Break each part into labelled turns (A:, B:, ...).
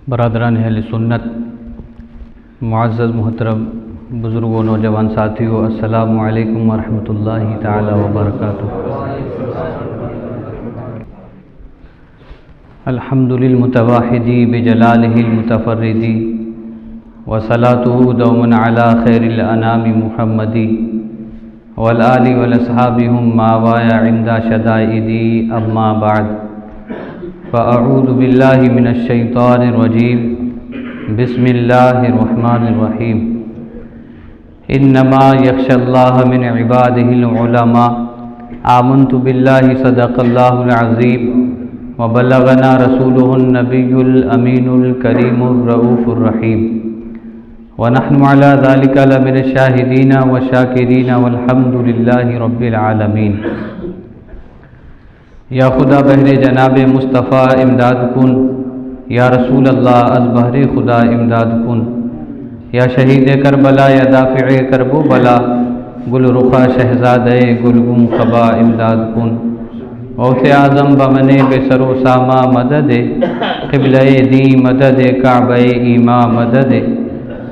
A: برادران اہل سنت، معزز محترم بزرگوں، نوجوان ساتھیوں، السلام علیکم ورحمۃ اللہ تعالی وبرکاتہ۔ الحمد للمتواحد بجلالہ المتفرد، وصلاۃ دوما علی خیر الانام محمد والآل والاصحاب هم ماوایا عند شدائد، اما بعد فاعوذ باللہ من الشیطان الرجیم، بسم اللہ الرحمن الرحیم۔ انما یخشی اللہ من عبادہ العلماء، آمنت باللہ صدق اللہ العظیم، وبلغنا رسولہ النبی الامین الکریم الرؤوف الرحیم، ونحن علی ذلک لمن الشاہدین والشاکرین والحمد للہ رب العالمین۔ یا خدا بہر جناب مصطفیٰ امداد کن، یا رسول اللہ از بہر خدا امداد کن، یا شہید کربلا یا دافع کرب و بلا، گل رخا شہزادہ گلگم قبا امداد کن۔ غوث اعظم بمن بے سر و ساما مدد، قبلہ دی مدد کعبہ ایما مدد،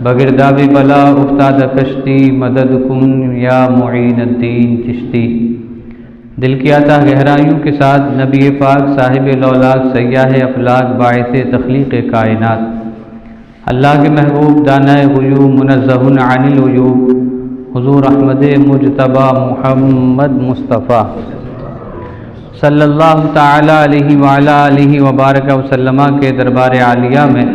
A: بگرداب بلا افتاد کشتی مدد کن یا معین الدین چشتی۔ دل کی عطا گہرائیوں کے ساتھ نبی پاک صاحب لولاک سیاح افلاک باعث تخلیق کائنات، اللہ کے محبوب دانہ غیوب منزہ عن العیوب، حضور احمد مجتبی محمد مصطفیٰ صلی اللہ تعالی علیہ وعلی آلہ وبارک وسلم کے دربار عالیہ میں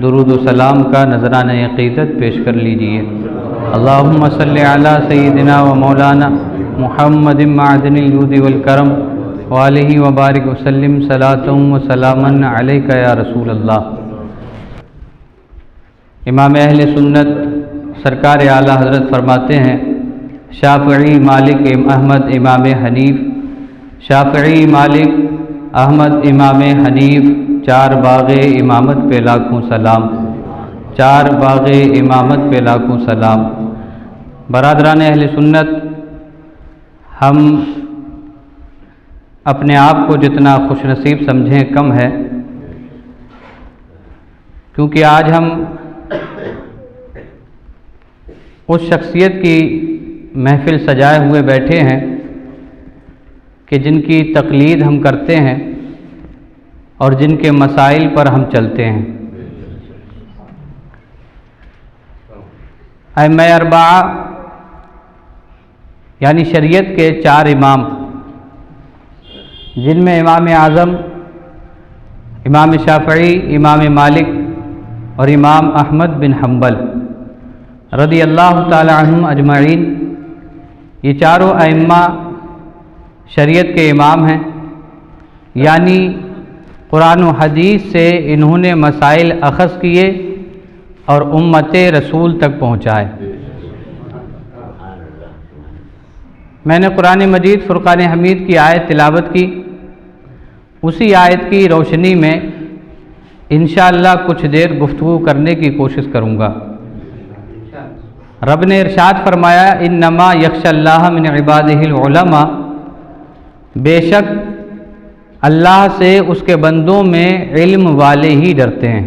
A: درود و سلام کا نذرانہ عقیدت پیش کر لیجئے۔ اللہم صلی علی سیدنا و مولانا محمد معدن الجود والکرم وآلہ وبارک وسلم، صلاۃ و سلاما علیک یا رسول اللہ۔ امام اہل سنت سرکار اعلیٰ حضرت فرماتے ہیں، شافعی مالک احمد امام حنیف، شافعی مالک احمد امام حنیف، چار باغ امامت پہ لاکھوں سلام، چار باغ امامت پہ لاکھوں سلام۔ برادران اہل سنت، ہم اپنے آپ کو جتنا خوش نصیب سمجھیں کم ہے، کیونکہ آج ہم اس شخصیت کی محفل سجائے ہوئے بیٹھے ہیں کہ جن کی تقلید ہم کرتے ہیں اور جن کے مسائل پر ہم چلتے ہیں۔ ائمہ اربعہ یعنی شریعت کے چار امام، جن میں امام اعظم امام شافعی، امام مالک اور امام احمد بن حنبل رضی اللہ تعالی عنہم اجمعین، یہ چاروں ائمہ شریعت کے امام ہیں، یعنی قرآن و حدیث سے انہوں نے مسائل اخذ کیے اور امت رسول تک پہنچائے۔ میں نے قرآن مجید فرقان حمید کی آیت تلاوت کی، اسی آیت کی روشنی میں انشاءاللہ کچھ دیر گفتگو کرنے کی کوشش کروں گا۔ رب نے ارشاد فرمایا، انما یخشی اللہ من عبادہ العلماء، بے شک اللہ سے اس کے بندوں میں علم والے ہی ڈرتے ہیں۔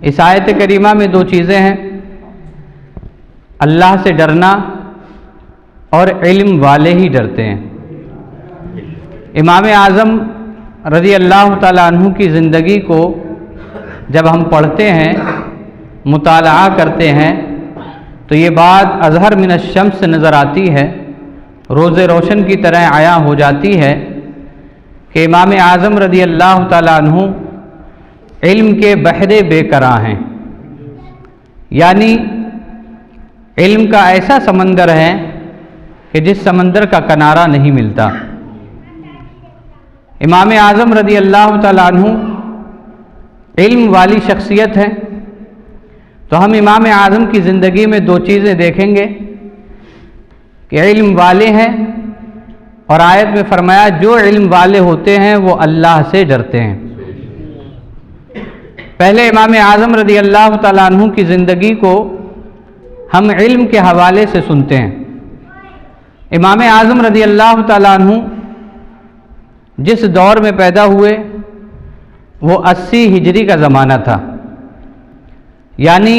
A: اس آیت کریمہ میں دو چیزیں ہیں، اللہ سے ڈرنا اور علم والے ہی ڈرتے ہیں۔ امام اعظم رضی اللہ تعالیٰ عنہ کی زندگی کو جب ہم پڑھتے ہیں، مطالعہ کرتے ہیں، تو یہ بات اظہر من الشمس نظر آتی ہے، روز روشن کی طرح عیاں ہو جاتی ہے کہ امام اعظم رضی اللہ تعالیٰ عنہ علم کے بحر بے کراں ہیں، یعنی علم کا ایسا سمندر ہے کہ جس سمندر کا کنارہ نہیں ملتا۔ امام اعظم رضی اللہ تعالیٰ عنہ علم والی شخصیت ہے، تو ہم امام اعظم کی زندگی میں دو چیزیں دیکھیں گے کہ علم والے ہیں، اور آیت میں فرمایا جو علم والے ہوتے ہیں وہ اللہ سے ڈرتے ہیں۔ پہلے امام اعظم رضی اللہ تعالیٰ عنہ کی زندگی کو ہم علم کے حوالے سے سنتے ہیں۔ امام اعظم رضی اللہ تعالیٰ عنہ جس دور میں پیدا ہوئے وہ 80 ہجری کا زمانہ تھا، یعنی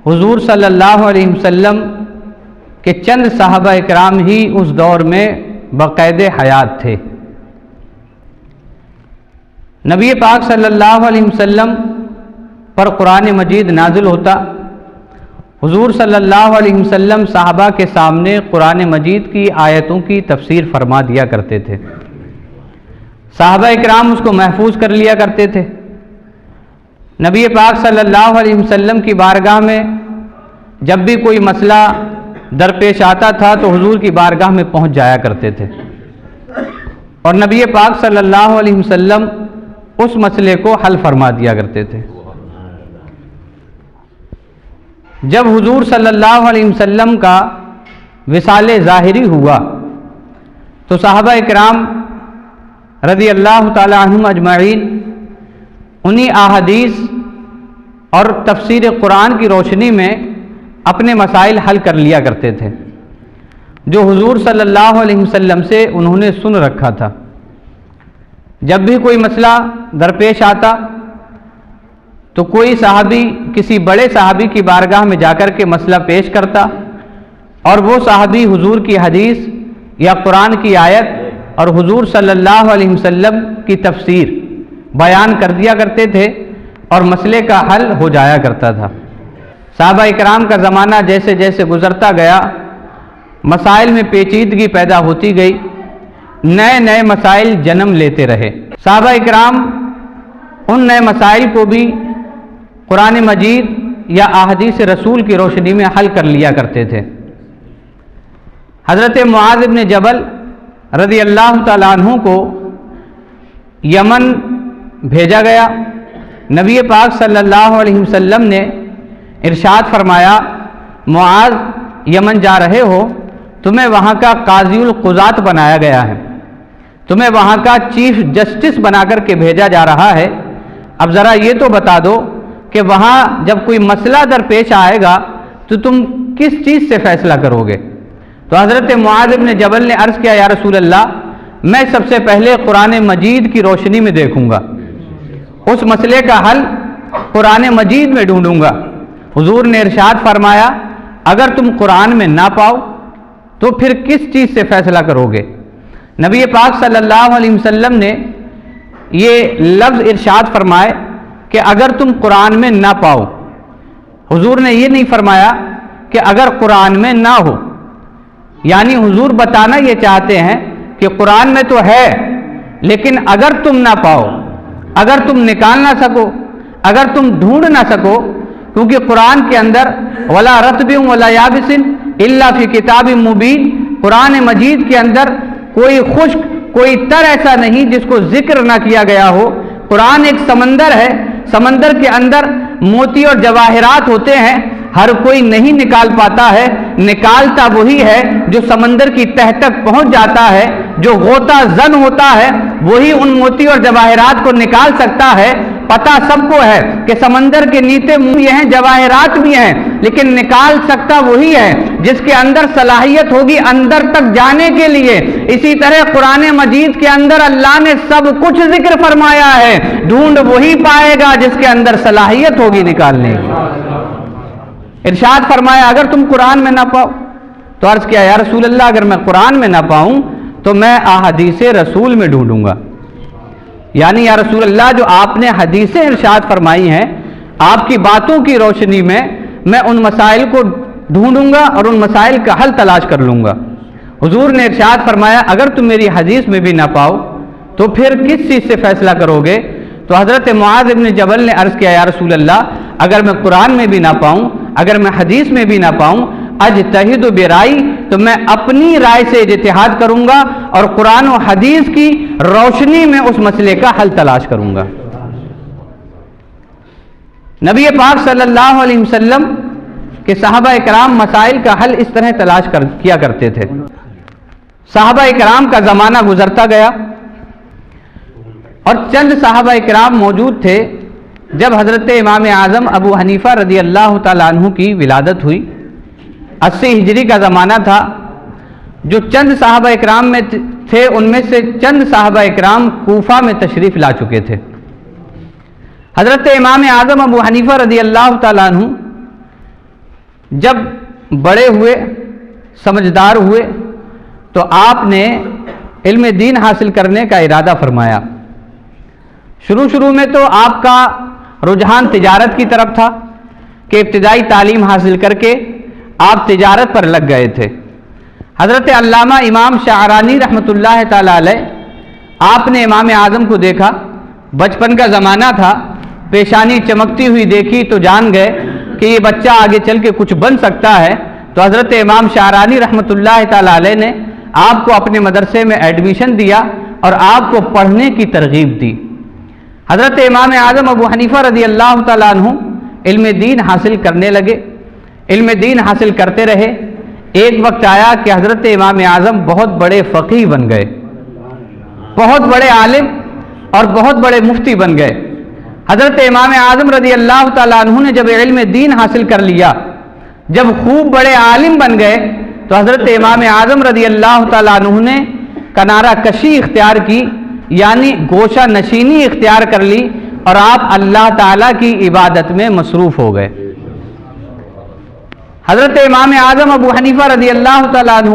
A: حضور صلی اللہ علیہ وسلم کے چند صحابہ اکرام ہی اس دور میں بقید حیات تھے۔ نبی پاک صلی اللہ علیہ وسلم پر قرآن مجید نازل ہوتا، حضور صلی اللہ علیہ وسلم صحابہ کے سامنے قرآن مجید کی آیتوں کی تفسیر فرما دیا کرتے تھے، صحابہ اکرام اس کو محفوظ کر لیا کرتے تھے۔ نبی پاک صلی اللہ علیہ وسلم کی بارگاہ میں جب بھی کوئی مسئلہ درپیش آتا تھا تو حضور کی بارگاہ میں پہنچ جایا کرتے تھے، اور نبی پاک صلی اللہ علیہ وسلم اس مسئلے کو حل فرما دیا کرتے تھے۔ جب حضور صلی اللہ علیہ وسلم کا وصال ظاہری ہوا تو صحابہ اکرام رضی اللہ تعالی عنہم اجمعین انہی احادیث اور تفسیر قرآن کی روشنی میں اپنے مسائل حل کر لیا کرتے تھے جو حضور صلی اللہ علیہ وسلم سے انہوں نے سن رکھا تھا۔ جب بھی کوئی مسئلہ درپیش آتا تو کوئی صحابی کسی بڑے صحابی کی بارگاہ میں جا کر کے مسئلہ پیش کرتا، اور وہ صحابی حضور کی حدیث یا قرآن کی آیت اور حضور صلی اللہ علیہ وسلم کی تفسیر بیان کر دیا کرتے تھے اور مسئلے کا حل ہو جایا کرتا تھا۔ صحابہ اکرام کا زمانہ جیسے جیسے گزرتا گیا، مسائل میں پیچیدگی پیدا ہوتی گئی، نئے نئے مسائل جنم لیتے رہے۔ صحابہ اکرام ان نئے مسائل کو بھی قرآن مجید یا احادیث رسول کی روشنی میں حل کر لیا کرتے تھے۔ حضرت معاذ بن جبل رضی اللہ تعالیٰ عنہ کو یمن بھیجا گیا۔ نبی پاک صلی اللہ علیہ وسلم نے ارشاد فرمایا، معاذ یمن جا رہے ہو، تمہیں وہاں کا قاضی القضات بنایا گیا ہے، تمہیں وہاں کا چیف جسٹس بنا کر کے بھیجا جا رہا ہے۔ اب ذرا یہ تو بتا دو کہ وہاں جب کوئی مسئلہ درپیش آئے گا تو تم کس چیز سے فیصلہ کرو گے؟ تو حضرت معاذ بن جبل نے عرض کیا، یا رسول اللہ، میں سب سے پہلے قرآن مجید کی روشنی میں دیکھوں گا، اس مسئلے کا حل قرآن مجید میں ڈھونڈوں گا۔ حضور نے ارشاد فرمایا، اگر تم قرآن میں نہ پاؤ تو پھر کس چیز سے فیصلہ کرو گے؟ نبی پاک صلی اللہ علیہ وسلم نے یہ لفظ ارشاد فرمائے کہ اگر تم قرآن میں نہ پاؤ۔ حضور نے یہ نہیں فرمایا کہ اگر قرآن میں نہ ہو، یعنی حضور بتانا یہ چاہتے ہیں کہ قرآن میں تو ہے لیکن اگر تم نہ پاؤ، اگر تم نکال نہ سکو، اگر تم ڈھونڈ نہ سکو، کیونکہ قرآن کے اندر ولا رطب ولا یابس الا فی کتاب مبین، قرآن مجید کے اندر کوئی خشک کوئی تر ایسا نہیں جس کو ذکر نہ کیا گیا ہو۔ قرآن ایک سمندر ہے، سمندر کے اندر موتی اور جواہرات ہوتے ہیں، ہر کوئی نہیں نکال پاتا ہے، نکالتا وہی ہے جو سمندر کی تہ تک پہنچ جاتا ہے، جو غوطہ زن ہوتا ہے وہی ان موتی اور جواہرات کو نکال سکتا ہے۔ پتہ سب کو ہے کہ سمندر کے نیچے بھی ہیں، جواہرات بھی ہیں، لیکن نکال سکتا وہی ہے جس کے اندر صلاحیت ہوگی اندر تک جانے کے لیے۔ اسی طرح قرآن مجید کے اندر اللہ نے سب کچھ ذکر فرمایا ہے، ڈھونڈ وہی پائے گا جس کے اندر صلاحیت ہوگی نکالنے کی۔ ارشاد فرمایا اگر تم قرآن میں نہ پاؤ، تو عرض کیا، یا رسول اللہ، اگر میں قرآن میں نہ پاؤں تو میں احادیث رسول میں ڈھونڈوں گا، یعنی یا رسول اللہ جو آپ نے حدیثیں ارشاد فرمائی ہیں، آپ کی باتوں کی روشنی میں میں ان مسائل کو ڈھونڈوں گا اور ان مسائل کا حل تلاش کر لوں گا۔ حضور نے ارشاد فرمایا اگر تم میری حدیث میں بھی نہ پاؤ تو پھر کس چیز سے فیصلہ کرو گے؟ تو حضرت معاذ بن جبل نے عرض کیا، یا رسول اللہ، اگر میں قرآن میں بھی نہ پاؤں، اگر میں حدیث میں بھی نہ پاؤں، اجتہد برائی، تو میں اپنی رائے سے اجتہاد کروں گا اور قرآن و حدیث کی روشنی میں اس مسئلے کا حل تلاش کروں گا۔ نبی پاک صلی اللہ علیہ وسلم کے صحابہ اکرام مسائل کا حل اس طرح تلاش کیا کرتے تھے۔ صحابہ اکرام کا زمانہ گزرتا گیا اور چند صحابہ اکرام موجود تھے جب حضرت امام اعظم ابو حنیفہ رضی اللہ تعالیٰ عنہ کی ولادت ہوئی۔ 80 ہجری کا زمانہ تھا۔ جو چند صحابہ اکرام میں تھے ان میں سے چند صحابہ اکرام کوفہ میں تشریف لا چکے تھے۔ حضرت امام اعظم ابو حنیفہ رضی اللہ تعالیٰ عنہ جب بڑے ہوئے، سمجھدار ہوئے، تو آپ نے علم دین حاصل کرنے کا ارادہ فرمایا۔ شروع میں تو آپ کا رجحان تجارت کی طرف تھا کہ ابتدائی تعلیم حاصل کر کے آپ تجارت پر لگ گئے تھے۔ حضرت علامہ امام شعرانی رحمۃ اللہ تعالی علیہ، آپ نے امام اعظم کو دیکھا، بچپن کا زمانہ تھا، پیشانی چمکتی ہوئی دیکھی تو جان گئے کہ یہ بچہ آگے چل کے کچھ بن سکتا ہے، تو حضرت امام شعرانی رحمۃ اللہ تعالی علیہ نے آپ کو اپنے مدرسے میں ایڈمیشن دیا اور آپ کو پڑھنے کی ترغیب دی۔ حضرت امام اعظم ابو حنیفہ رضی اللہ تعالیٰ عنہ علم دین حاصل کرنے لگے، علم دین حاصل کرتے رہے۔ ایک وقت آیا کہ حضرت امام اعظم بہت بڑے فقیہ بن گئے، بہت بڑے عالم اور بہت بڑے مفتی بن گئے۔ حضرت امام اعظم رضی اللہ تعالیٰ عنہ نے جب علم دین حاصل کر لیا، جب خوب بڑے عالم بن گئے، تو حضرت امام اعظم رضی اللہ تعالیٰ عنہ نے کنارہ کشی اختیار کی، یعنی گوشہ نشینی اختیار کر لی، اور آپ اللہ تعالیٰ کی عبادت میں مصروف ہو گئے۔ حضرت امام اعظم ابو حنیفہ رضی اللہ تعالیٰ عنہ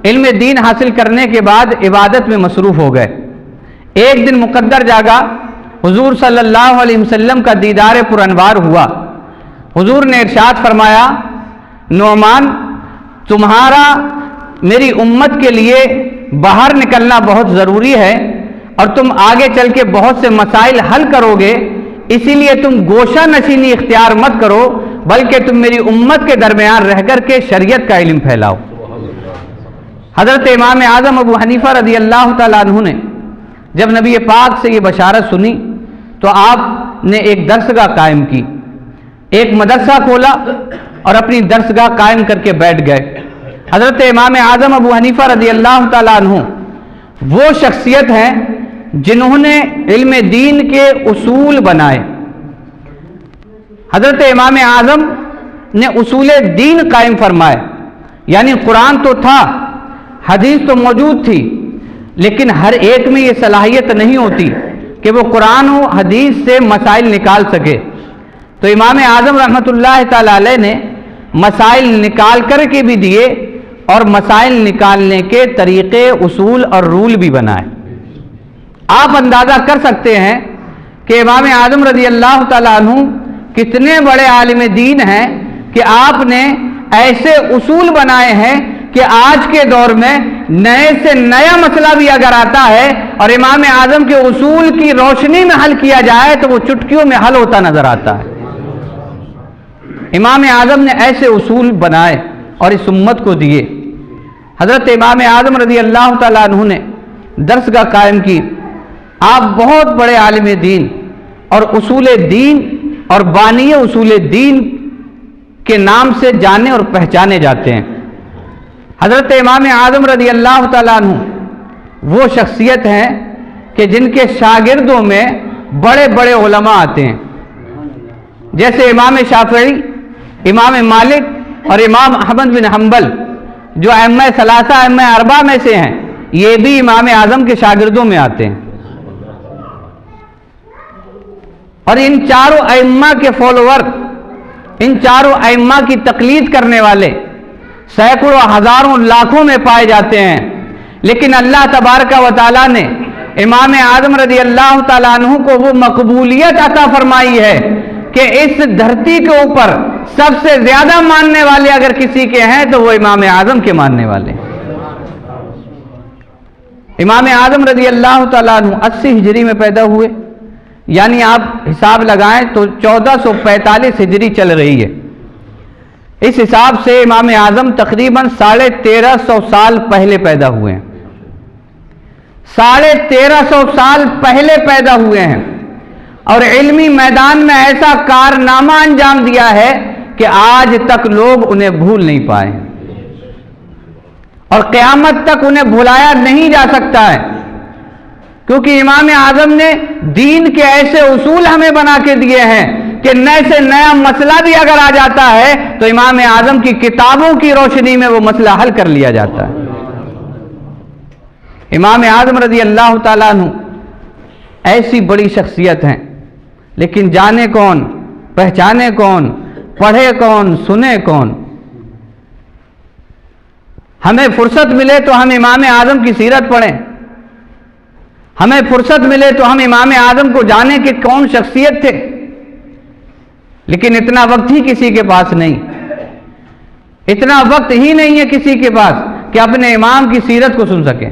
A: علم دین حاصل کرنے کے بعد عبادت میں مصروف ہو گئے۔ ایک دن مقدر جاگا، حضور صلی اللہ علیہ وسلم کا دیدار پر انوار ہوا۔ حضور نے ارشاد فرمایا، نعمان، تمہارا میری امت کے لیے باہر نکلنا بہت ضروری ہے، اور تم آگے چل کے بہت سے مسائل حل کرو گے، اسی لیے تم گوشہ نشینی اختیار مت کرو، بلکہ تم میری امت کے درمیان رہ کر کے شریعت کا علم پھیلاؤ۔ حضرت امام اعظم ابو حنیفہ رضی اللہ تعالیٰ عنہ نے جب نبی پاک سے یہ بشارت سنی تو آپ نے ایک درسگاہ قائم کی، ایک مدرسہ کھولا اور اپنی درسگاہ قائم کر کے بیٹھ گئے۔ حضرت امام اعظم ابو حنیفہ رضی اللہ تعالیٰ عنہ وہ شخصیت ہیں جنہوں نے علم دین کے اصول بنائے۔ حضرت امام اعظم نے اصول دین قائم فرمائے، یعنی قرآن تو تھا، حدیث تو موجود تھی، لیکن ہر ایک میں یہ صلاحیت نہیں ہوتی کہ وہ قرآن و حدیث سے مسائل نکال سکے۔ تو امام اعظم رحمۃ اللہ تعالی علیہ نے مسائل نکال کر کے بھی دیے، اور مسائل نکالنے کے طریقے، اصول اور رول بھی بنائے۔ آپ اندازہ کر سکتے ہیں کہ امام اعظم رضی اللہ تعالیٰ عنہ کتنے بڑے عالم دین ہیں کہ آپ نے ایسے اصول بنائے ہیں کہ آج کے دور میں نئے سے نیا مسئلہ بھی اگر آتا ہے اور امام اعظم کے اصول کی روشنی میں حل کیا جائے تو وہ چٹکیوں میں حل ہوتا نظر آتا ہے۔ امام اعظم نے ایسے اصول بنائے اور اس امت کو دیے۔ حضرت امام اعظم رضی اللہ تعالیٰ عنہ نے درسگاہ قائم کی۔ آپ بہت بڑے عالم دین اور اصول دین اور بانی اصول دین کے نام سے جانے اور پہچانے جاتے ہیں۔ حضرت امام اعظم رضی اللہ تعالیٰ عنہ وہ شخصیت ہیں کہ جن کے شاگردوں میں بڑے بڑے علماء آتے ہیں، جیسے امام شافعی، امام مالک اور امام احمد بن حنبل، جو ائمہ ثلاثہ، ائمہ اربعہ میں سے ہیں، یہ بھی امام اعظم کے شاگردوں میں آتے ہیں۔ اور ان چاروں ائمہ کے فالوور، ان چاروں ائمہ کی تقلید کرنے والے سینکڑوں، ہزاروں، لاکھوں میں پائے جاتے ہیں، لیکن اللہ تبارک و تعالیٰ نے امام اعظم رضی اللہ تعالیٰ عنہ کو وہ مقبولیت عطا فرمائی ہے کہ اس دھرتی کے اوپر سب سے زیادہ ماننے والے اگر کسی کے ہیں تو وہ امام اعظم کے ماننے والے ہیں۔ امام اعظم رضی اللہ تعالیٰ عنہ 80 ہجری میں پیدا ہوئے، یعنی آپ حساب لگائیں تو 1445 ہجری چل رہی ہے۔ اس حساب سے امام اعظم تقریباً 1350 سال پہلے پیدا ہوئے ہیں، 1350 سال پہلے پیدا ہوئے ہیں، اور علمی میدان میں ایسا کارنامہ انجام دیا ہے کہ آج تک لوگ انہیں بھول نہیں پائے، اور قیامت تک انہیں بھلایا نہیں جا سکتا ہے، کیونکہ امام اعظم نے دین کے ایسے اصول ہمیں بنا کے دیے ہیں کہ نئے سے نیا مسئلہ بھی اگر آ جاتا ہے تو امام اعظم کی کتابوں کی روشنی میں وہ مسئلہ حل کر لیا جاتا ہے۔ امام اعظم رضی اللہ تعالیٰ عنہ ایسی بڑی شخصیت ہیں لیکن جانے کون، پہچانے کون، پڑھے کون، سنے کون؟ ہمیں فرصت ملے تو ہم امام اعظم کی سیرت پڑھیں، ہمیں فرصت ملے تو ہم امام اعظم کو جانیں کہ کون شخصیت تھے، لیکن اتنا وقت ہی کسی کے پاس نہیں، اتنا وقت ہی نہیں ہے کسی کے پاس کہ اپنے امام کی سیرت کو سن سکیں،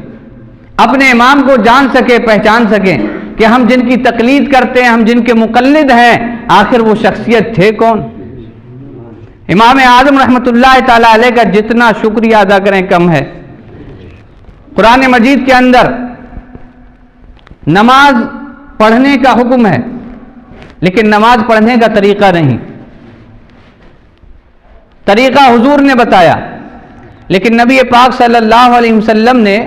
A: اپنے امام کو جان سکے، پہچان سکیں کہ ہم جن کی تقلید کرتے ہیں، ہم جن کے مقلد ہیں، آخر وہ شخصیت تھے کون؟ امام اعظم رحمۃ اللہ تعالی علیہ کا جتنا شکریہ ادا کریں کم ہے۔ قرآن مجید کے اندر نماز پڑھنے کا حکم ہے، لیکن نماز پڑھنے کا طریقہ نہیں، طریقہ حضور نے بتایا، لیکن نبی پاک صلی اللہ علیہ وسلم نے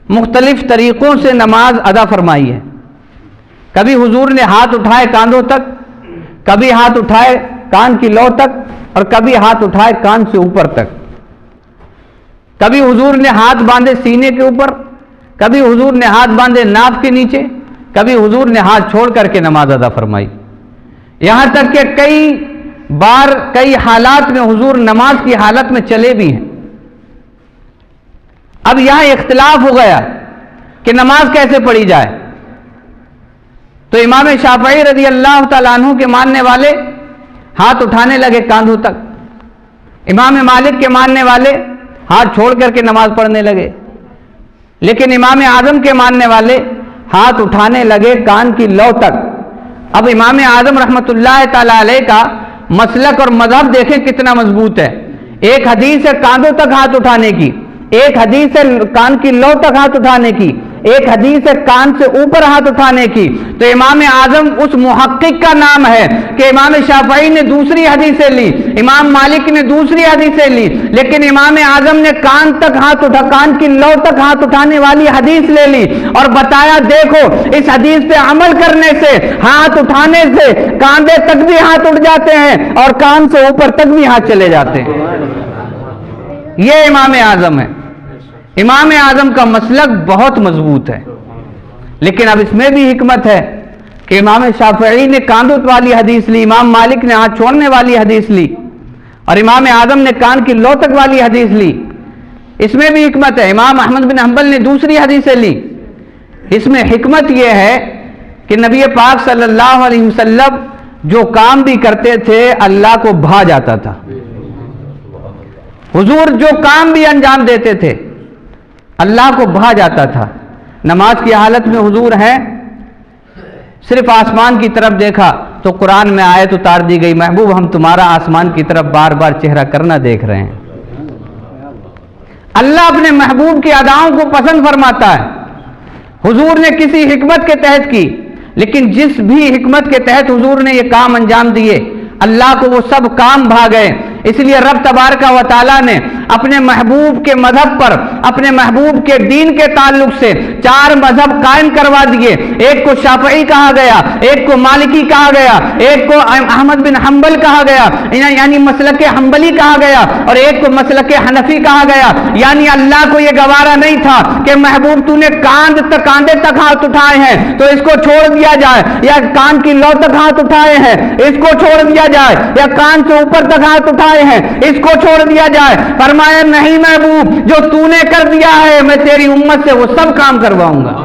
A: مختلف طریقوں سے نماز ادا فرمائی ہے۔ کبھی حضور نے ہاتھ اٹھائے کاندھوں تک، کبھی ہاتھ اٹھائے کان کی لو تک، اور کبھی ہاتھ اٹھائے کان سے اوپر تک، کبھی حضور نے ہاتھ باندھے سینے کے اوپر، کبھی حضور نے ہاتھ باندھے ناف کے نیچے، کبھی حضور نے ہاتھ چھوڑ کر کے نماز ادا فرمائی، یہاں تک کہ کئی بار کئی حالات میں حضور نماز کی حالت میں چلے بھی ہیں۔ اب یہاں اختلاف ہو گیا کہ نماز کیسے پڑھی جائے، تو امام شافعی رضی اللہ تعالیٰ عنہ کے ماننے والے ہاتھ اٹھانے لگے کاندھوں تک، امام مالک کے ماننے والے ہاتھ چھوڑ کر کے نماز پڑھنے لگے، لیکن امام اعظم کے ماننے والے ہاتھ اٹھانے لگے کان کی لو تک۔ اب امام اعظم رحمۃ اللہ تعالی علیہ کا مسلک اور مذہب دیکھیں کتنا مضبوط ہے۔ ایک حدیث ہے کاندھوں تک ہاتھ اٹھانے کی، ایک حدیث ہے کان کی لو تک ہاتھ اٹھانے کی، ایک حدیث ہے کان سے اوپر ہاتھ اٹھانے کی۔ تو امام اعظم اس محقق کا نام ہے کہ امام شافعی نے دوسری حدیثیں لی، امام مالک نے دوسری حدیثیں لی، لیکن امام اعظم نے کان تک ہاتھ اٹھا، کان کی لو تک ہاتھ اٹھانے والی حدیث لے لی اور بتایا دیکھو اس حدیث پہ عمل کرنے سے، ہاتھ اٹھانے سے کاندھے تک بھی ہاتھ اٹھ جاتے ہیں اور کان سے اوپر تک بھی ہاتھ چلے جاتے ہیں۔ یہ امام اعظم ہے۔ امام اعظم کا مسلک بہت مضبوط ہے، لیکن اب اس میں بھی حکمت ہے کہ امام شافعی نے کاندھوں والی حدیث لی، امام مالک نے ہاتھ چھوڑنے والی حدیث لی، اور امام اعظم نے کان کی لو تک والی حدیث لی۔ اس میں بھی حکمت ہے۔ امام احمد بن حنبل نے دوسری حدیثیں لی۔ اس میں حکمت یہ ہے کہ نبی پاک صلی اللہ علیہ وسلم جو کام بھی کرتے تھے اللہ کو بھا جاتا تھا۔ حضور جو کام بھی انجام دیتے تھے اللہ کو بھا جاتا تھا۔ نماز کی حالت میں حضور ہیں، صرف آسمان کی طرف دیکھا تو قرآن میں آیت اتار دی گئی، محبوب ہم تمہارا آسمان کی طرف بار بار چہرہ کرنا دیکھ رہے ہیں۔ اللہ اپنے محبوب کی اداؤں کو پسند فرماتا ہے۔ حضور نے کسی حکمت کے تحت کی، لیکن جس بھی حکمت کے تحت حضور نے یہ کام انجام دیے اللہ کو وہ سب کام بھا گئے۔ اس لیے رب تبارک و تعالیٰ نے اپنے محبوب کے مذہب پر، اپنے محبوب کے دین کے تعلق سے 4 مذہب قائم کروا دیے۔ ایک کو شافعی کہا گیا، ایک کو مالکی کہا گیا، ایک کو احمد بن حنبل کہا گیا یعنی مسلک حنبلی کہا گیا، اور ایک کو مسلک حنفی کہا گیا۔ یعنی اللہ کو یہ گوارا نہیں تھا کہ محبوب تو نے کاندھے تک ہاتھ اٹھائے ہیں تو اس کو چھوڑ دیا جائے، یا کان کی لو تک ہاتھ اٹھائے ہیں اس کو چھوڑ دیا جائے، یا کان سے اوپر تک ہاتھ اٹھائے ہیں اس کو چھوڑ دیا جائے۔ فرمایا نہیں محبوب، جو تو نے کر دیا ہے میں تیری امت سے وہ سب کام کرواؤں گا۔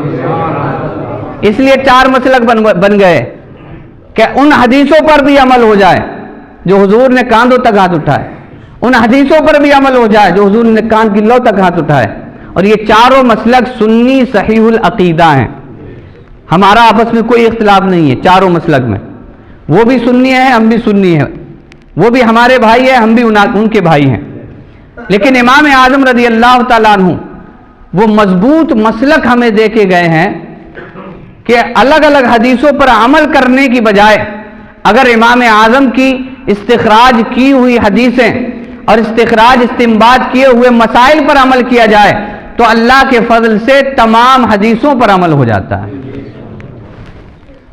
A: اس لیے 4 مسلک بن گئے کہ ان حدیثوں پر بھی عمل ہو جائے جو حضور نے کاندھوں تک ہاتھ اٹھائے، ان حدیثوں پر بھی عمل ہو جائے جو حضور نے کان کی لو تک ہاتھ اٹھائے۔ اور یہ 4 مسلک سنی صحیح العقیدہ ہیں، ہمارا آپس میں کوئی اختلاف نہیں ہے 4 مسلک میں۔ وہ بھی سنی ہے، ہم بھی سنی ہیں، وہ بھی ہمارے بھائی ہیں، ہم بھی ان کے بھائی ہیں۔ لیکن امام اعظم رضی اللہ تعالیٰ عنہ وہ مضبوط مسلک ہمیں دے کے گئے ہیں کہ الگ الگ حدیثوں پر عمل کرنے کی بجائے اگر امام اعظم کی استخراج کی ہوئی حدیثیں اور استنباط کیے ہوئے مسائل پر عمل کیا جائے تو اللہ کے فضل سے تمام حدیثوں پر عمل ہو جاتا ہے۔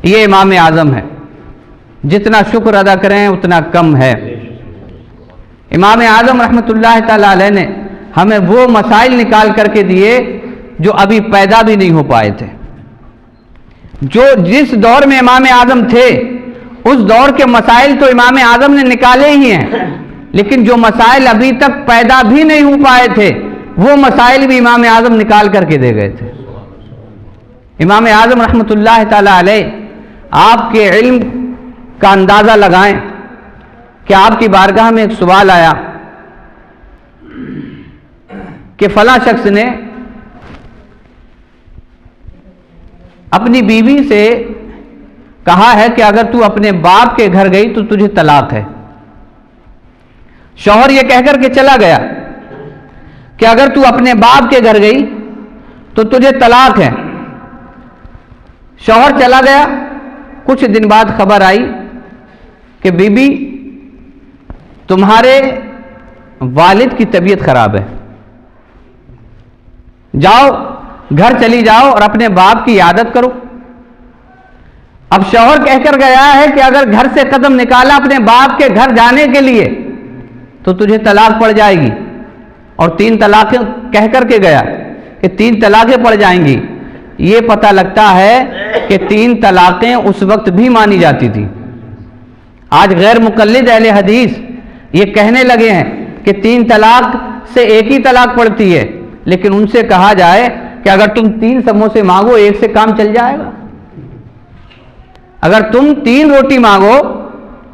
A: یہ امام اعظم ہے، جتنا شکر ادا کریں اتنا کم ہے۔ امام اعظم رحمۃ اللہ تعالی علیہ نے ہمیں وہ مسائل نکال کر کے دیے جو ابھی پیدا بھی نہیں ہو پائے تھے۔ جو جس دور میں امام اعظم تھے اس دور کے مسائل تو امام اعظم نے نکالے ہی ہیں، لیکن جو مسائل ابھی تک پیدا بھی نہیں ہو پائے تھے وہ مسائل بھی امام اعظم نکال کر کے دے گئے تھے۔ امام اعظم رحمۃ اللہ تعالی علیہ آپ کے علم کا اندازہ لگائیں کہ آپ کی بارگاہ میں ایک سوال آیا کہ فلاں شخص نے اپنی بیوی سے کہا ہے کہ اگر تو اپنے باپ کے گھر گئی تو تجھے طلاق ہے۔ شوہر یہ کہہ کر کے چلا گیا کہ اگر تو اپنے باپ کے گھر گئی تو تجھے طلاق ہے۔ شوہر چلا گیا، کچھ دن بعد خبر آئی کہ بی بی تمہارے والد کی طبیعت خراب ہے، جاؤ گھر چلی جاؤ اور اپنے باپ کی عیادت کرو۔ اب شوہر کہہ کر گیا ہے کہ اگر گھر سے قدم نکالا اپنے باپ کے گھر جانے کے لیے تو تجھے طلاق پڑ جائے گی، اور 3 طلاقیں کہہ کر کے گیا کہ 3 طلاقیں پڑ جائیں گی۔ یہ پتہ لگتا ہے کہ 3 طلاقیں اس وقت بھی مانی جاتی تھی۔ آج غیر مقلد اہل حدیث یہ کہنے لگے ہیں کہ 3 طلاق سے ایک ہی طلاق پڑتی ہے، لیکن ان سے کہا جائے کہ اگر تم 3 سموسے مانگو ایک سے کام چل جائے گا؟ اگر تم 3 روٹی مانگو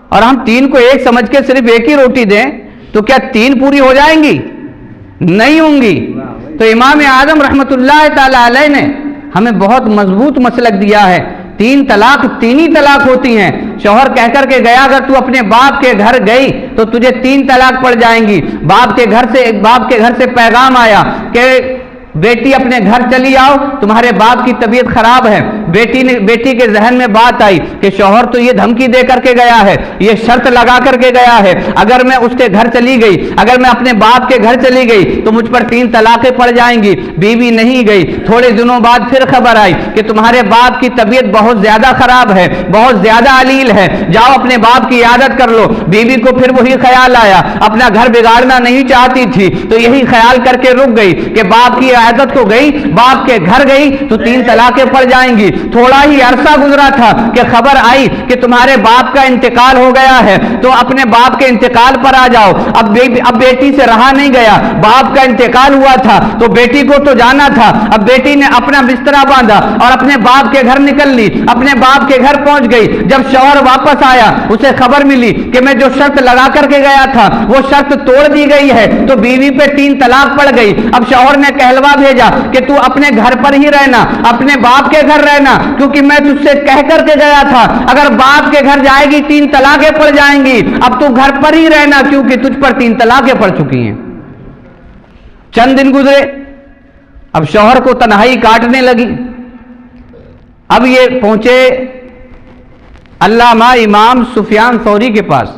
A: اور ہم 3 کو ایک سمجھ کے صرف ایک ہی روٹی دیں تو کیا 3 پوری ہو جائیں گی؟ نہیں ہوں گی۔ تو امام اعظم رحمۃ اللہ تعالی علیہ نے ہمیں بہت مضبوط مسلک دیا ہے۔ 3 طلاق 3 ہی طلاق ہوتی ہیں۔ شوہر کہہ کر کے گیا اگر تو اپنے باپ کے گھر گئی تو تجھے 3 طلاق پڑ جائیں گی۔ باپ کے گھر سے پیغام آیا کہ بیٹی اپنے گھر چلی آؤ، تمہارے باپ کی طبیعت خراب ہے۔ بیٹی کے ذہن میں بات آئی کہ شوہر تو یہ دھمکی دے کر کے گیا ہے، یہ شرط لگا کر کے گیا ہے، اگر میں اس کے گھر چلی گئی، اگر میں اپنے باپ کے گھر چلی گئی تو مجھ پر 3 طلاقیں پڑ جائیں گی۔ بیوی نہیں گئی۔ تھوڑے دنوں بعد پھر خبر آئی کہ تمہارے باپ کی طبیعت بہت زیادہ خراب ہے، بہت زیادہ علیل ہے، جاؤ اپنے باپ کی عیادت کر لو۔ بیوی کو پھر وہی خیال آیا، اپنا گھر بگاڑنا نہیں چاہتی تھی تو یہی خیال کر کے رک گئی کہ باپ کی عیادت کو گئی، باپ کے گھر گئی تو 3 طلاقیں پڑ جائیں گی۔ تھوڑا ہی عرصہ گزرا تھا کہ خبر آئی کہ تمہارے باپ کا انتقال ہو گیا ہے، تو اپنے باپ کے انتقال پر آ جاؤ۔ اب بیٹی سے رہا نہیں گیا، باپ کا انتقال ہوا تھا تو بیٹی کو تو جانا تھا۔ اب بیٹی نے اپنا بسترا باندھا اور اپنے باپ کے گھر نکل لی، اپنے باپ کے گھر پہنچ گئی۔ جب شوہر واپس آیا اسے خبر ملی کہ میں جو شرط لگا کر کے گیا تھا وہ شرط توڑ دی گئی ہے، تو بیوی پہ 3 طلاق پڑ گئی۔ اب شوہر نے کہلوا بھیجا کہ تو اپنے گھر پر ہی رہنا، اپنے باپ کے گھر رہنا، کیونکہ میں تجھ سے کہہ کر کے گیا تھا اگر باپ کے گھر جائے گی 3 طلاقیں پڑ جائیں گی، اب تو گھر پر ہی رہنا کیونکہ تجھ پر 3 طلاقیں پڑ چکی ہیں۔ چند دن گزرے، اب شوہر کو تنہائی کاٹنے لگی۔ اب یہ پہنچے علامہ امام سفیان ثوری کے پاس۔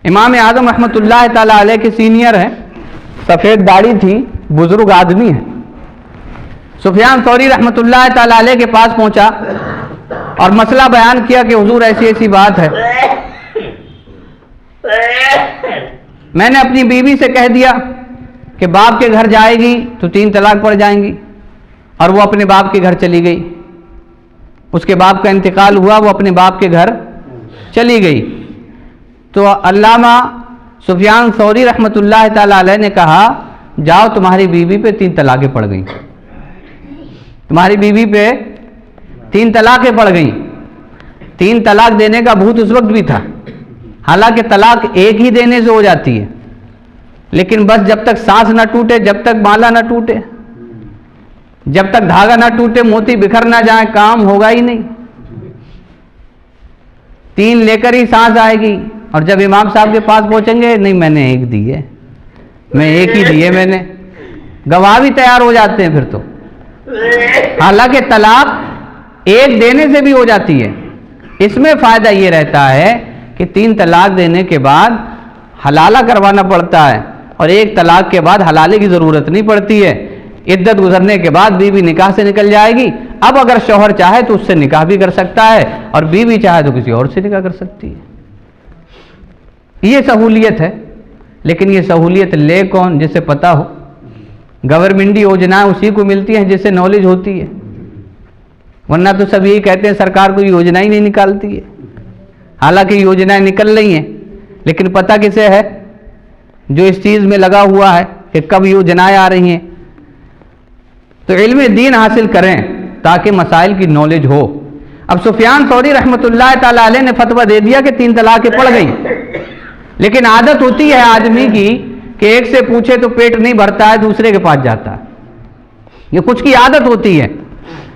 A: امام اعظم رحمۃ اللہ تعالی علیہ کے سینئر ہیں، سفید داڑھی تھی، بزرگ آدمی ہیں۔ سفیان ثوری رحمۃ اللہ تعالی علیہ کے پاس پہنچا اور مسئلہ بیان کیا کہ حضور ایسی ایسی بات ہے، میں نے اپنی بیوی سے کہہ دیا کہ باپ کے گھر جائے گی تو 3 طلاق پڑ جائیں گی، اور وہ اپنے باپ کے گھر چلی گئی۔ اس کے باپ کا انتقال ہوا، وہ اپنے باپ کے گھر چلی گئی۔ تو علامہ سفیان ثوری رحمۃ اللہ تعالی علیہ نے کہا جاؤ تمہاری بیوی پہ 3 طلاقیں پڑ گئیں، تمہاری بیوی پہ 3 طلاقیں پڑ گئیں۔ 3 طلاق دینے کا بھوت اس وقت بھی تھا، حالانکہ طلاق ایک ہی دینے سے ہو جاتی ہے، لیکن بس جب تک سانس نہ ٹوٹے، جب تک مالا نہ ٹوٹے، جب تک دھاگا نہ ٹوٹے، موتی بکھر نہ جائے، کام ہوگا ہی نہیں۔ 3 لے کر ہی سانس آئے گی، اور جب امام صاحب کے پاس پہنچیں گے نہیں میں نے 1 دی ہے، میں 1 ہی دی ہے، میں نے گواہ بھی تیار ہو جاتے ہیں پھر تو، حالانکہ طلاق 1 دینے سے بھی ہو جاتی ہے۔ اس میں فائدہ یہ رہتا ہے کہ 3 طلاق دینے کے بعد حلالہ کروانا پڑتا ہے، اور 1 طلاق کے بعد حلالے کی ضرورت نہیں پڑتی ہے۔ عدت گزرنے کے بعد بیوی نکاح سے نکل جائے گی۔ اب اگر شوہر چاہے تو اس سے نکاح بھی کر سکتا ہے، اور بیوی چاہے تو کسی اور سے نکاح کر سکتی ہے۔ یہ سہولیت ہے، لیکن یہ سہولیت لے کون؟ جسے پتا ہو۔ گورنمنٹی یوجنائیں اسی کو ملتی ہیں جسے نالج ہوتی ہے، ورنہ تو سب یہی کہتے ہیں سرکار کوئی یوجنا ہی نہیں نکالتی ہے، حالانکہ یوجنائیں نکل رہی ہیں، لیکن پتہ کسے ہے؟ جو اس چیز میں لگا ہوا ہے کہ کب یوجنائیں آ رہی ہیں۔ تو علم دین حاصل کریں تاکہ مسائل کی نالج ہو۔ اب سفیان ثوری رحمۃ اللہ تعالی علیہ نے فتویٰ دے دیا کہ 3 طلاقیں پڑ گئیں، لیکن عادت ہوتی ہے آدمی کی کہ ایک سے پوچھے تو پیٹ نہیں بھرتا ہے، دوسرے کے پاس جاتا ہے، یہ کچھ کی عادت ہوتی ہے۔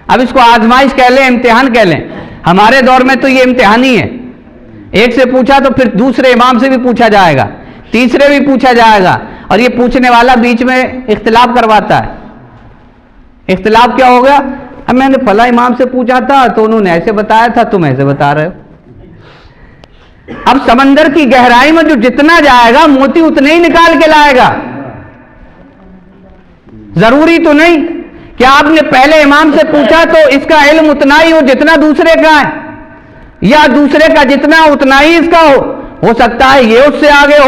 A: اب اس کو آزمائش کہہ لیں، امتحان کہہ لیں، ہمارے دور میں تو یہ امتحان ہی ہے۔ ایک سے پوچھا تو پھر دوسرے امام سے بھی پوچھا جائے گا، تیسرے بھی پوچھا جائے گا، اور یہ پوچھنے والا بیچ میں اختلاف کرواتا ہے۔ اختلاف کیا ہو گیا؟ اب میں نے فلاں امام سے پوچھا تھا تو انہوں نے ایسے بتایا تھا، تم ایسے بتا رہے ہو۔ اب سمندر کی گہرائی میں جو جتنا جائے گا موتی اتنے ہی نکال کے لائے گا۔ ضروری تو نہیں کہ آپ نے پہلے امام سے پوچھا تو اس کا علم اتنا ہی ہو جتنا دوسرے کا ہے، یا دوسرے کا جتنا اتنا ہی اس کا ہو سکتا ہے یہ اس سے آگے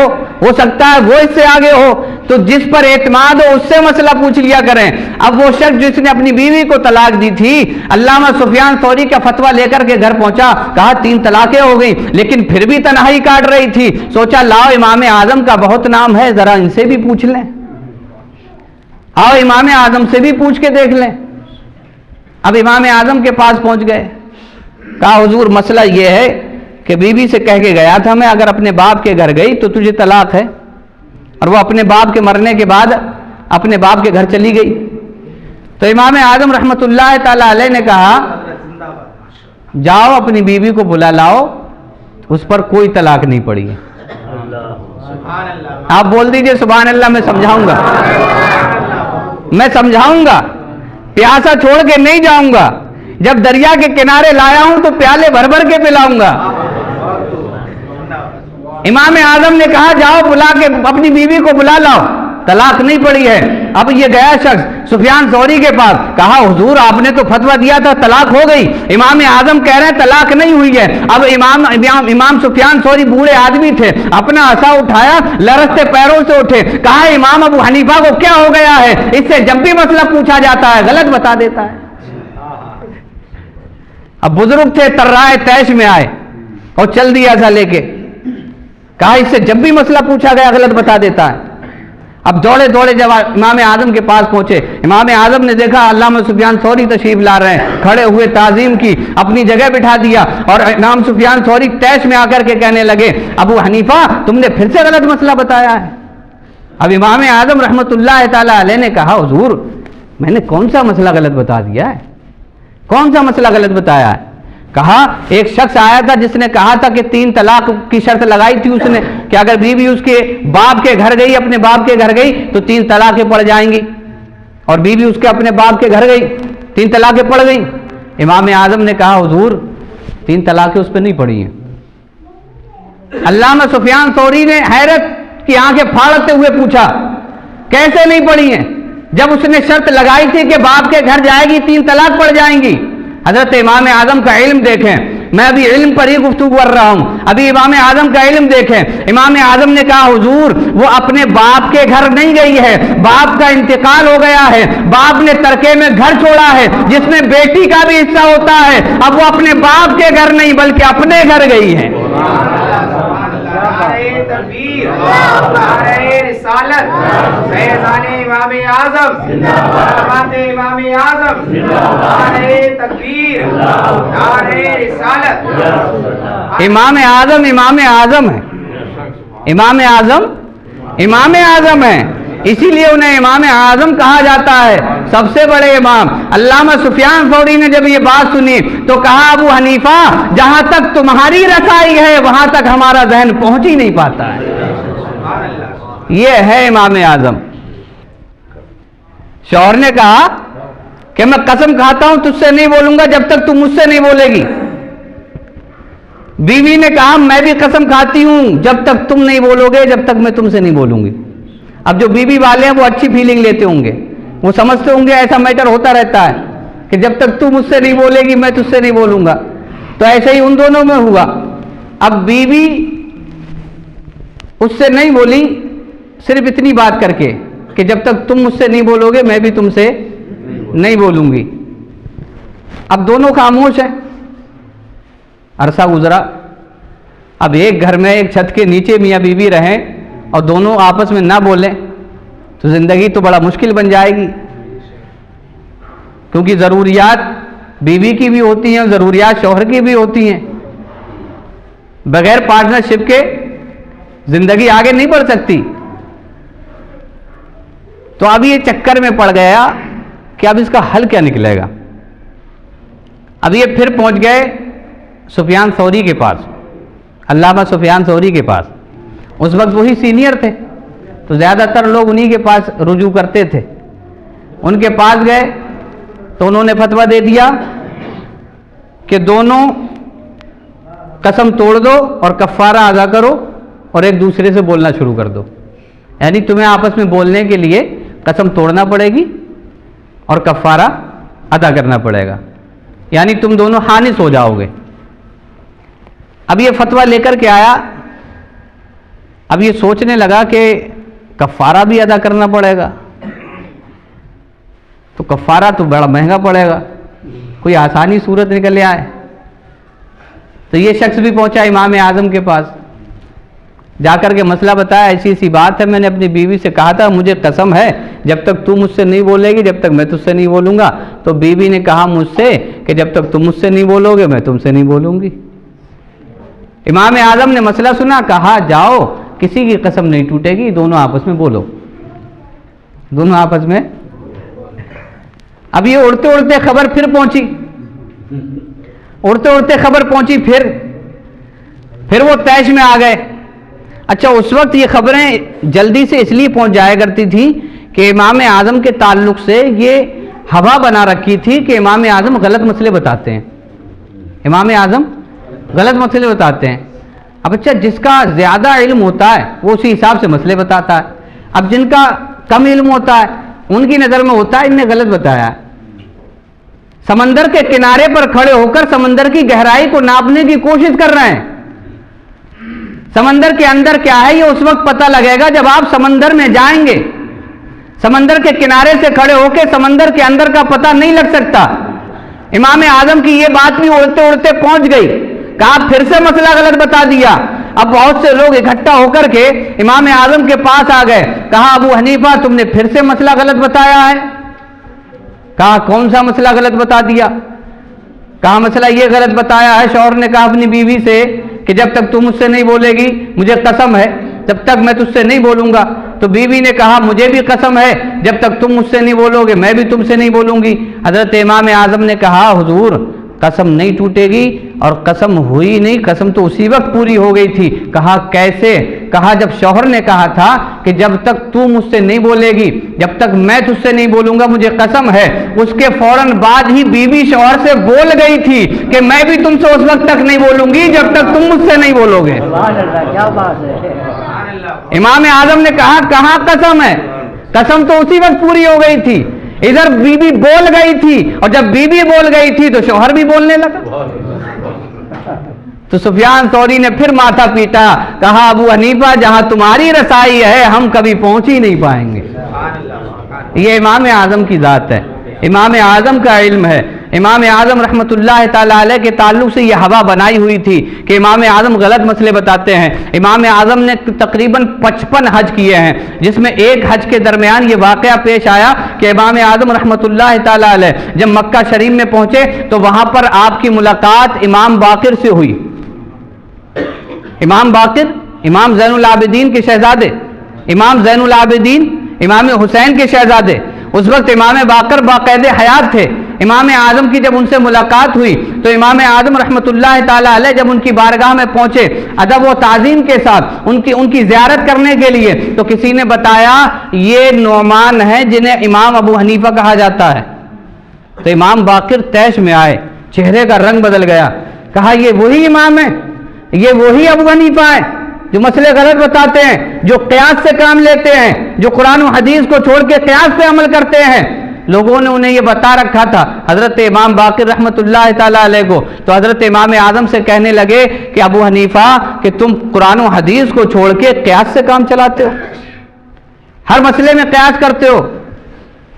A: ہو سکتا ہے وہ اس سے آگے ہو، تو جس پر اعتماد ہو اس سے مسئلہ پوچھ لیا کریں۔ اب وہ شخص جس نے اپنی بیوی کو طلاق دی تھی، علامہ سفیان ثوری کا فتویٰ لے کر کے گھر پہنچا، کہا 3 طلاقیں ہو گئی، لیکن پھر بھی تنہائی کاٹ رہی تھی، سوچا لاؤ امام اعظم کا بہت نام ہے، ذرا ان سے بھی پوچھ لیں، آؤ امام اعظم سے بھی پوچھ کے دیکھ لیں۔ اب امام اعظم کے پاس پہنچ گئے، کہا حضور مسئلہ یہ ہے کہ بیوی سے کہہ کے گیا تھا میں اگر اپنے باپ کے گھر گئی تو تجھے طلاق ہے، اور وہ اپنے باپ کے مرنے کے بعد اپنے باپ کے گھر چلی گئی۔ تو امام اعظم رحمۃ اللہ تعالی علیہ نے کہا جاؤ اپنی بیوی کو بلا لاؤ، اس پر کوئی طلاق نہیں پڑی ہے۔ آپ بول دیجئے سبحان اللہ، میں سمجھاؤں گا، میں سمجھاؤں گا، پیاسا چھوڑ کے نہیں جاؤں گا، جب دریا کے کنارے لایا ہوں تو پیالے بھر بھر کے پلاؤں گا۔ امام اعظم نے کہا جاؤ بلا کے اپنی بیوی کو بلا لاؤ، طلاق نہیں پڑی ہے۔ اب یہ گیا شخص سفیان ثوری کے پاس، کہا حضور آپ نے تو فتویٰ دیا تھا طلاق ہو گئی، امام اعظم کہہ رہے ہیں طلاق نہیں ہوئی ہے۔ اب امام سفیان ثوری بوڑھے آدمی تھے، اپنا عصا اٹھایا، لرزتے پیروں سے اٹھے، کہا امام ابو حنیفہ کو کیا ہو گیا ہے؟ اس سے جب بھی مسئلہ پوچھا جاتا ہے غلط بتا دیتا ہے۔ اب بزرگ تھے، ترائے تیش میں آئے اور چل دیا تھا لے کے، کہا اس سے جب بھی مسئلہ پوچھا گیا غلط بتا دیتا ہے۔ اب دوڑے دوڑے جب امام اعظم کے پاس پہنچے، امام اعظم نے دیکھا علامہ سفیان ثوری تشریف لا رہے ہیں، کھڑے ہوئے تعظیم کی، اپنی جگہ بٹھا دیا، اور امام سفیان ثوری تیش میں آ کر کے کہنے لگے ابو حنیفہ تم نے پھر سے غلط مسئلہ بتایا ہے۔ اب امام اعظم رحمۃ اللہ تعالی علیہ نے کہا حضور میں نے کون سا مسئلہ غلط بتا دیا ہے، کون سا مسئلہ غلط بتایا ہے؟ کہا ایک شخص آیا تھا جس نے کہا تھا کہ 3 طلاق کی شرط لگائی تھی اس نے کہ اگر بیوی اس کے باپ کے گھر گئی، اپنے باپ کے گھر گئی تو 3 طلاقیں پڑ جائیں گی، اور بیوی اس کے اپنے باپ کے گھر گئی 3 طلاقیں پڑ گئیں۔ امام اعظم نے کہا حضور 3 طلاقیں اس پہ نہیں پڑی ہیں۔ علامہ سفیان ثوری نے حیرت کی آنکھیں پھاڑتے ہوئے پوچھا کیسے نہیں پڑی ہیں جب اس نے شرط لگائی تھی کہ باپ کے گھر جائے گی 3 طلاق پڑ جائیں گی؟ حضرت امام اعظم کا علم دیکھیں، میں ابھی علم پر ہی گفتگو کر رہا ہوں، ابھی امام اعظم کا علم دیکھیں۔ امام اعظم نے کہا حضور وہ اپنے باپ کے گھر نہیں گئی ہے، باپ کا انتقال ہو گیا ہے، باپ نے ترکے میں گھر چھوڑا ہے جس میں بیٹی کا بھی حصہ ہوتا ہے، اب وہ اپنے باپ کے گھر نہیں بلکہ اپنے گھر گئی ہے۔
B: تکبیر، نعرہ رسالت، فیضان امام اعظم، علامات امام اعظم، نعرہ تکبیر، نعرہ رسالت۔
A: امام اعظم امام اعظم ہے، امام اعظم امام اعظم ہے، اسی لیے انہیں امام اعظم کہا جاتا ہے، سب سے بڑے امام۔ علامہ سفیان ثوری نے جب یہ بات سنی تو کہا ابو حنیفہ جہاں تک تمہاری رسائی ہے وہاں تک ہمارا ذہن پہنچ ہی نہیں پاتا ہے۔ یہ ہے امام اعظم۔ شوہر نے کہا کہ میں قسم کھاتا ہوں تجھ سے نہیں بولوں گا جب تک تم مجھ سے نہیں بولے گی۔ بیوی نے کہا میں بھی قسم کھاتی ہوں جب تک تم نہیں بولو گے جب تک میں تم سے نہیں بولوں گی۔ اب جو بیوی والے ہیں وہ اچھی فیلنگ لیتے ہوں گے، وہ سمجھتے ہوں گے ایسا میٹر ہوتا رہتا ہے کہ جب تک تو مجھ سے نہیں بولے گی میں تجھ سے نہیں بولوں گا، تو ایسے ہی ان دونوں میں ہوا۔ اب بیوی اس سے نہیں بولی صرف اتنی بات کر کے کہ جب تک تم مجھ سے نہیں بولو گے میں بھی تم سے نہیں بولوں گی۔ اب دونوں خاموش ہیں، عرصہ گزرا، اب ایک گھر میں ایک چھت کے نیچے میاں بیوی رہیں اور دونوں آپس میں نہ بولیں تو زندگی تو بڑا مشکل بن جائے گی، کیونکہ ضروریات بیوی کی بھی ہوتی ہیں اور ضروریات شوہر کی بھی ہوتی ہیں۔ بغیر پارٹنرشپ کے زندگی آگے نہیں بڑھ سکتی۔ تو اب یہ چکر میں پڑ گیا کہ اب اس کا حل کیا نکلے گا۔ اب یہ پھر پہنچ گئے سفیان ثوری کے پاس، علامہ سفیان ثوری کے پاس۔ اس وقت وہی سینئر تھے تو زیادہ تر لوگ انہی کے پاس رجوع کرتے تھے۔ ان کے پاس گئے تو انہوں نے فتویٰ دے دیا کہ دونوں قسم توڑ دو اور کفارہ ادا کرو اور ایک دوسرے سے بولنا شروع کر دو، یعنی تمہیں آپس میں بولنے کے لیے قسم توڑنا پڑے گی اور کفارہ ادا کرنا پڑے گا، یعنی تم دونوں خانس ہو جاؤ گے۔ اب یہ فتویٰ لے کر کے آیا، اب یہ سوچنے لگا کہ کفارہ بھی ادا کرنا پڑے گا، تو کفارہ تو بڑا مہنگا پڑے گا، کوئی آسانی صورت نکل آئے۔ تو یہ شخص بھی پہنچا امام اعظم کے پاس، جا کر کے مسئلہ بتایا، ایسی ایسی بات ہے، میں نے اپنی بیوی سے کہا تھا مجھے قسم ہے جب تک تم مجھ سے نہیں بولے گی جب تک میں تجھ سے نہیں بولوں گا، تو بیوی نے کہا مجھ سے کہ جب تک تم مجھ سے نہیں بولو گے میں تم سے نہیں بولوں گی۔ امام اعظم نے مسئلہ سنا، کہا جاؤ کسی کی قسم نہیں ٹوٹے گی، دونوں آپس میں بولو، دونوں آپس میں۔ اب یہ اڑتے اڑتے خبر پھر پہنچی، اڑتے اڑتے خبر پہنچی، پھر وہ طیش میں آ گئے۔ اچھا اس وقت یہ خبریں جلدی سے اس لیے پہنچ جایا کرتی تھی کہ امام اعظم کے تعلق سے یہ ہوا بنا رکھی تھی کہ امام اعظم غلط مسئلے بتاتے ہیں، امام اعظم غلط مسئلے بتاتے ہیں۔ اب اچھا جس کا زیادہ علم ہوتا ہے وہ اسی حساب سے مسئلے بتاتا ہے، اب جن کا کم علم ہوتا ہے ان کی نظر میں ہوتا ہے ان نے غلط بتایا۔ سمندر کے کنارے پر کھڑے ہو کر سمندر کی گہرائی کو ناپنے کی کوشش کر رہے ہیں، سمندر کے اندر کیا ہے یہ اس وقت پتہ لگے گا جب آپ سمندر میں جائیں گے۔ سمندر کے کنارے سے کھڑے ہو کے سمندر کے اندر کا پتہ نہیں لگ سکتا۔ امام اعظم کی یہ بات بھی اڑتے اڑتے پہنچ گئی، کہا پھر سے مسئلہ غلط بتا دیا۔ اب بہت سے لوگ اکٹھا ہو کر کے امام اعظم کے پاس آ گئے، کہا ابو حنیفہ تم نے پھر سے مسئلہ غلط بتایا ہے۔ کہا کون سا مسئلہ غلط بتا دیا؟ کہا مسئلہ یہ غلط بتایا ہے، شوہر نے کہا اپنی بیوی سے کہ جب تک تم مجھ سے نہیں بولے گی مجھے قسم ہے جب تک میں تجھ سے نہیں بولوں گا، تو بیوی نے کہا مجھے بھی قسم ہے جب تک تم مجھ سے نہیں بولو گے میں بھی تم سے نہیں بولوں گی۔ حضرت امام اعظم نے کہا حضور قسم نہیں ٹوٹے گی، اور قسم ہوئی نہیں، قسم تو اسی وقت پوری ہو گئی تھی۔ کہا کیسے؟ کہا جب شوہر نے کہا تھا کہ جب تک تو مجھ سے نہیں بولے گی جب تک میں تجھ سے نہیں بولوں گا مجھے قسم ہے، اس کے فوراً بعد ہی بیوی شوہر سے بول گئی تھی کہ میں بھی تم سے اس وقت تک نہیں بولوں گی جب تک تم مجھ سے نہیں بولو گے۔
C: کیا بات ہے۔
A: امام اعظم نے کہا کہاں قسم ہے، قسم تو اسی وقت پوری ہو گئی تھی، ادھر بیوی بول گئی تھی، اور جب بیوی بول گئی تھی تو شوہر بھی بولنے لگا۔ تو سفیان ثوری نے پھر ماتھا پیٹا، کہا ابو حنیفہ جہاں تمہاری رسائی ہے ہم کبھی پہنچ ہی نہیں پائیں گے۔ یہ امام اعظم کی ذات ہے، امام اعظم کا علم ہے۔ امام اعظم رحمۃ اللہ تعالیٰ علیہ کے تعلق سے یہ ہوا بنائی ہوئی تھی کہ امام اعظم غلط مسئلے بتاتے ہیں۔ امام اعظم نے تقریباً 55 حج کیے ہیں، جس میں ایک حج کے درمیان یہ واقعہ پیش آیا کہ امام اعظم رحمۃ اللہ تعالیٰ علیہ جب مکہ شریف میں پہنچے تو وہاں پر آپ کی ملاقات امام باقر سے ہوئی۔ امام باقر امام زین العابدین کے شہزادے، امام زین العابدین امام حسین کے شہزادے، اس وقت امام باقر باقید حیات تھے۔ امام اعظم کی جب ان سے ملاقات ہوئی تو امام اعظم رحمۃ اللہ تعالیٰ علیہ جب ان کی بارگاہ میں پہنچے ادب و تعظیم کے ساتھ ان کی زیارت کرنے کے لیے، تو کسی نے بتایا یہ نعمان ہیں جنہیں امام ابو حنیفہ کہا جاتا ہے۔ تو امام باقر طیش میں آئے، چہرے کا رنگ بدل گیا، کہا یہ وہی امام ہے، یہ وہی ابو حنیفہ ہے جو مسئلے غلط بتاتے ہیں، جو قیاس سے کام لیتے ہیں، جو قرآن و حدیث کو چھوڑ کے قیاس پہ عمل کرتے ہیں۔ لوگوں نے انہیں یہ بتا رکھا تھا حضرت امام باقر رحمۃ اللہ تعالیٰ علیہ کو، تو حضرت امام اعظم سے کہنے لگے کہ ابو حنیفہ کہ تم قرآن و حدیث کو چھوڑ کے قیاس سے کام چلاتے ہو، ہر مسئلے میں قیاس کرتے ہو۔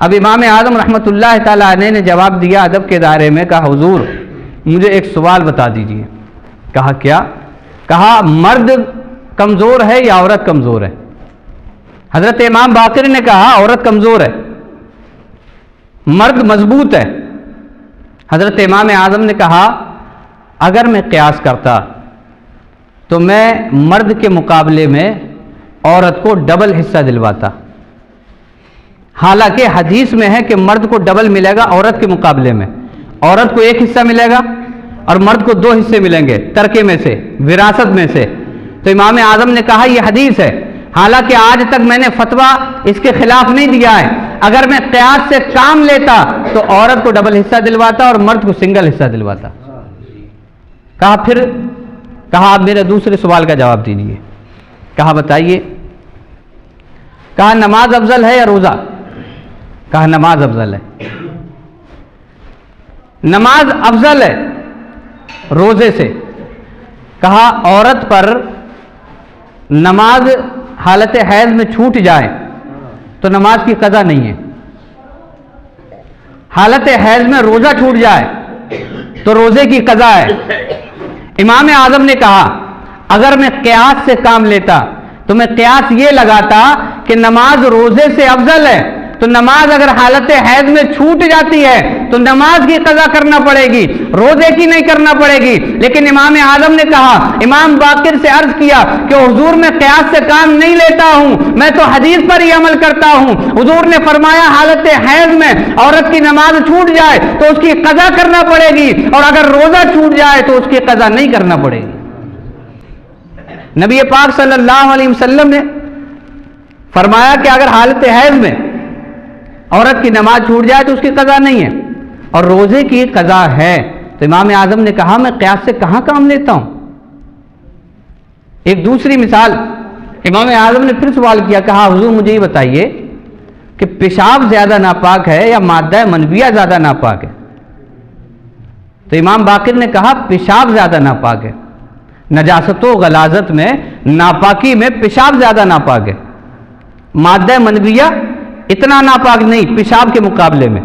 A: اب امام اعظم رحمۃ اللہ تعالیٰ علیہ نے جواب دیا ادب کے دائرے میں، کہا حضور مجھے ایک سوال بتا دیجئے۔ کہا کیا؟ کہا مرد کمزور ہے یا عورت کمزور ہے؟ حضرت امام باقر نے کہا عورت کمزور ہے، مرد مضبوط ہے۔ حضرت امام اعظم نے کہا اگر میں قیاس کرتا تو میں مرد کے مقابلے میں عورت کو ڈبل حصہ دلواتا، حالانکہ حدیث میں ہے کہ مرد کو ڈبل ملے گا عورت کے مقابلے میں، عورت کو ایک حصہ ملے گا اور مرد کو 2 حصے ملیں گے ترکے میں سے، وراثت میں سے۔ تو امام اعظم نے کہا یہ حدیث ہے، حالانکہ آج تک میں نے فتویٰ اس کے خلاف نہیں دیا ہے، اگر میں قیاس سے کام لیتا تو عورت کو ڈبل حصہ دلواتا اور مرد کو سنگل حصہ دلواتا۔ کہا پھر؟ کہا آپ میرے دوسرے سوال کا جواب دیجیے۔ کہا بتائیے۔ کہا نماز افضل ہے یا روزہ؟ کہا نماز افضل ہے۔ نماز افضل ہے روزے سے۔ کہا عورت پر نماز حالت حیض میں چھوٹ جائے تو نماز کی قضا نہیں ہے، حالت حیض میں روزہ چھوٹ جائے تو روزے کی قضا ہے۔ امام اعظم نے کہا اگر میں قیاس سے کام لیتا تو میں قیاس یہ لگاتا کہ نماز روزے سے افضل ہے، تو نماز اگر حالت حیض میں چھوٹ جاتی ہے تو نماز کی قضا کرنا پڑے گی، روزے کی نہیں کرنا پڑے گی۔ لیکن امام اعظم نے کہا، امام باقر سے عرض کیا کہ حضور میں قیاس سے کام نہیں لیتا ہوں، میں تو حدیث پر ہی عمل کرتا ہوں۔ حضور نے فرمایا حالت حیض میں عورت کی نماز چھوٹ جائے تو اس کی قضا کرنا پڑے گی، اور اگر روزہ چھوٹ جائے تو اس کی قضا نہیں کرنا پڑے گی۔ نبی پاک صلی اللہ علیہ وسلم نے فرمایا کہ اگر حالت حیض میں عورت کی نماز چھوٹ جائے تو اس کی قضا نہیں ہے اور روزے کی قضا ہے۔ تو امام اعظم نے کہا میں قیاس سے کہاں کام لیتا ہوں۔ ایک دوسری مثال، امام اعظم نے پھر سوال کیا، کہا حضور مجھے یہ بتائیے کہ پیشاب زیادہ ناپاک ہے یا مادہ منویہ زیادہ ناپاک ہے؟ تو امام باقر نے کہا پیشاب زیادہ ناپاک ہے، نجاست و غلاظت میں، ناپاکی میں پیشاب زیادہ ناپاک ہے، مادہ منویہ اتنا ناپاک نہیں پیشاب کے مقابلے میں۔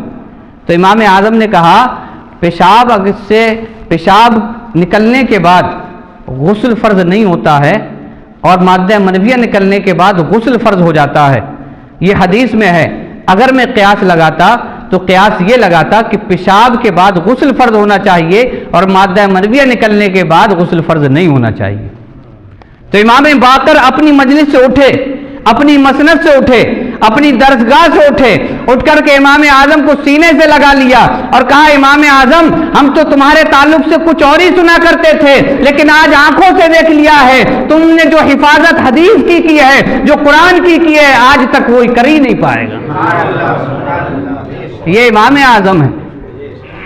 A: تو امام اعظم نے کہا پیشاب نکلنے کے بعد غسل فرض نہیں ہوتا ہے اور مادہ منویہ نکلنے کے بعد غسل فرض ہو جاتا ہے، یہ حدیث میں ہے۔ اگر میں قیاس لگاتا تو قیاس یہ لگاتا کہ پیشاب کے بعد غسل فرض ہونا چاہیے اور مادہ منویہ نکلنے کے بعد غسل فرض نہیں ہونا چاہیے۔ تو امام باقر اپنی مجلس سے اٹھے، اپنی مسند سے اٹھے، اپنی درسگاہ سے اٹھ کر کے امام اعظم کو سینے سے لگا لیا اور کہا امام اعظم ہم تو تمہارے تعلق سے کچھ اور ہی سنا کرتے تھے، لیکن آج آنکھوں سے دیکھ لیا ہے تم نے جو حفاظت حدیث کی ہے، جو قرآن کی ہے، آج تک وہ کر ہی نہیں پائے گا۔ یہ امام اعظم ہے،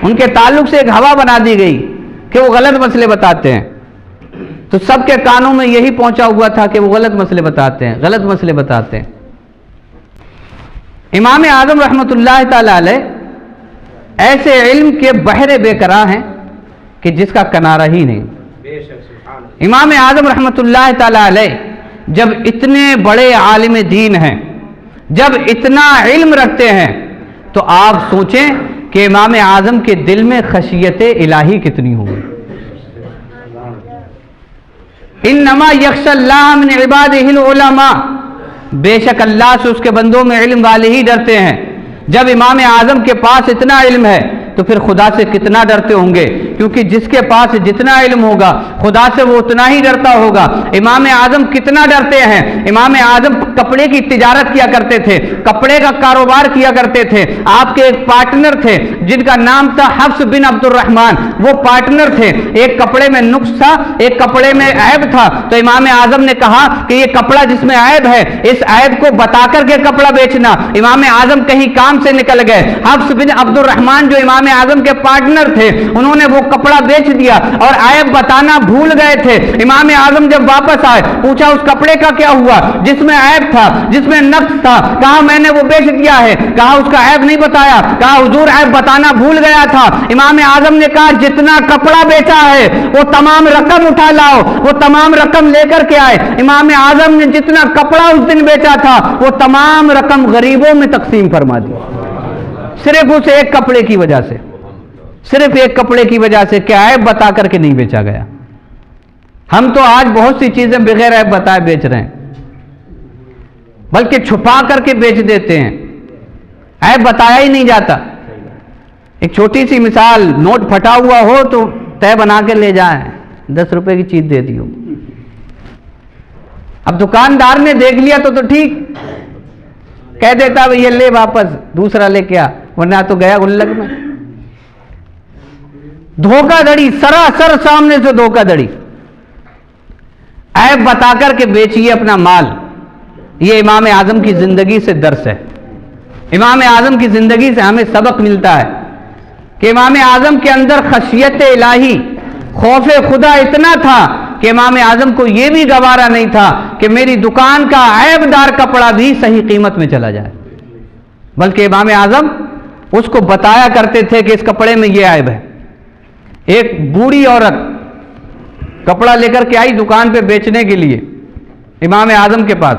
A: ان کے تعلق سے ایک ہوا بنا دی گئی کہ وہ غلط مسئلے بتاتے ہیں، تو سب کے کانوں میں یہی پہنچا ہوا تھا کہ وہ غلط مسئلے بتاتے ہیں، غلط مسئلے بتاتے ہیں۔ امام اعظم رحمۃ اللہ تعالی علیہ ایسے علم کے بحر بے قرار ہیں کہ جس کا کنارہ ہی نہیں۔ امام اعظم رحمۃ اللہ تعالی علیہ جب اتنے بڑے عالم دین ہیں، جب اتنا علم رکھتے ہیں، تو آپ سوچیں کہ امام اعظم کے دل میں خشیت الہی کتنی ہوگی۔ انما یخشی اللہ من عبادہ العلماء، بے شک اللہ سے اس کے بندوں میں علم والے ہی ڈرتے ہیں۔ جب امام اعظم کے پاس اتنا علم ہے تو پھر خدا سے کتنا ڈرتے ہوں گے، کیونکہ جس کے پاس جتنا علم ہوگا خدا سے وہ اتنا ہی ڈرتا ہوگا۔ امام اعظم کتنا ڈرتے ہیں۔ امام اعظم کپڑے کی تجارت کیا کرتے تھے، کپڑے کا کاروبار کیا کرتے تھے۔ آپ کے ایک پارٹنر تھے جن کا نام تھا حفص بن عبد الرحمن، وہ پارٹنر تھے۔ ایک کپڑے میں نقص تھا، ایک کپڑے میں عیب تھا، تو امام اعظم نے کہا کہ یہ کپڑا جس میں عیب ہے اس عیب کو بتا کر کے کپڑا بیچنا۔ امام اعظم کہیں کام سے نکل گئے، حفص بن عبد الرحمن جو امام اعظم کے پارٹنر تھے انہوں نے وہ کپڑا بیچ دیا اور عیب بتانا بھول گئے تھے۔ امام اعظم جب واپس آئے پوچھا اس کپڑے کا کیا ہوا جس میں عیب تھا، جس میں نقص تھا؟ کہا میں نے وہ بیچ دیا ہے۔ کہا اس کا عیب نہیں بتایا؟ کہا حضور عیب بتانا بھول گیا تھا۔ امام اعظم نے کہا جتنا کپڑا بیچا ہے وہ تمام رقم اٹھا لاؤ، وہ تمام رقم لے کر کے آئے۔ امام اعظم نے جتنا کپڑا اس دن بیچا تھا وہ تمام رقم غریبوں میں تقسیم فرما دی۔ صرف اس ایک کپڑے کی وجہ سے، صرف ایک کپڑے کی وجہ سے کہ عیب بتا کر کے نہیں بیچا گیا۔ ہم تو آج بہت سی چیزیں بغیر عیب بتائے بیچ رہے ہیں، بلکہ چھپا کر کے بیچ دیتے ہیں، عیب بتایا ہی نہیں جاتا۔ ایک چھوٹی سی مثال، نوٹ پھٹا ہوا ہو تو طے بنا کے لے جائیں، 10 روپے کی چیز دے دیو۔ اب دکاندار نے دیکھ لیا تو ٹھیک کہہ دیتا یہ لے واپس، دوسرا لے کے آ، ورنہ تو گیا گلک میں۔ دھوکہ دھڑی، سراسر سامنے سے دھوکہ دھڑی، عیب بتا کر کے بیچیے اپنا مال۔ یہ امام اعظم کی زندگی سے درس ہے، امام اعظم کی زندگی سے ہمیں سبق ملتا ہے کہ امام اعظم کے اندر خشیت الہی، خوف خدا اتنا تھا کہ امام اعظم کو یہ بھی گوارا نہیں تھا کہ میری دکان کا عیب دار کپڑا بھی صحیح قیمت میں چلا جائے، بلکہ امام اعظم اس کو بتایا کرتے تھے کہ اس کپڑے میں یہ عیب ہے۔ ایک بوڑھی عورت کپڑا لے کر کے آئی دکان پہ بیچنے کے لیے امام اعظم کے پاس،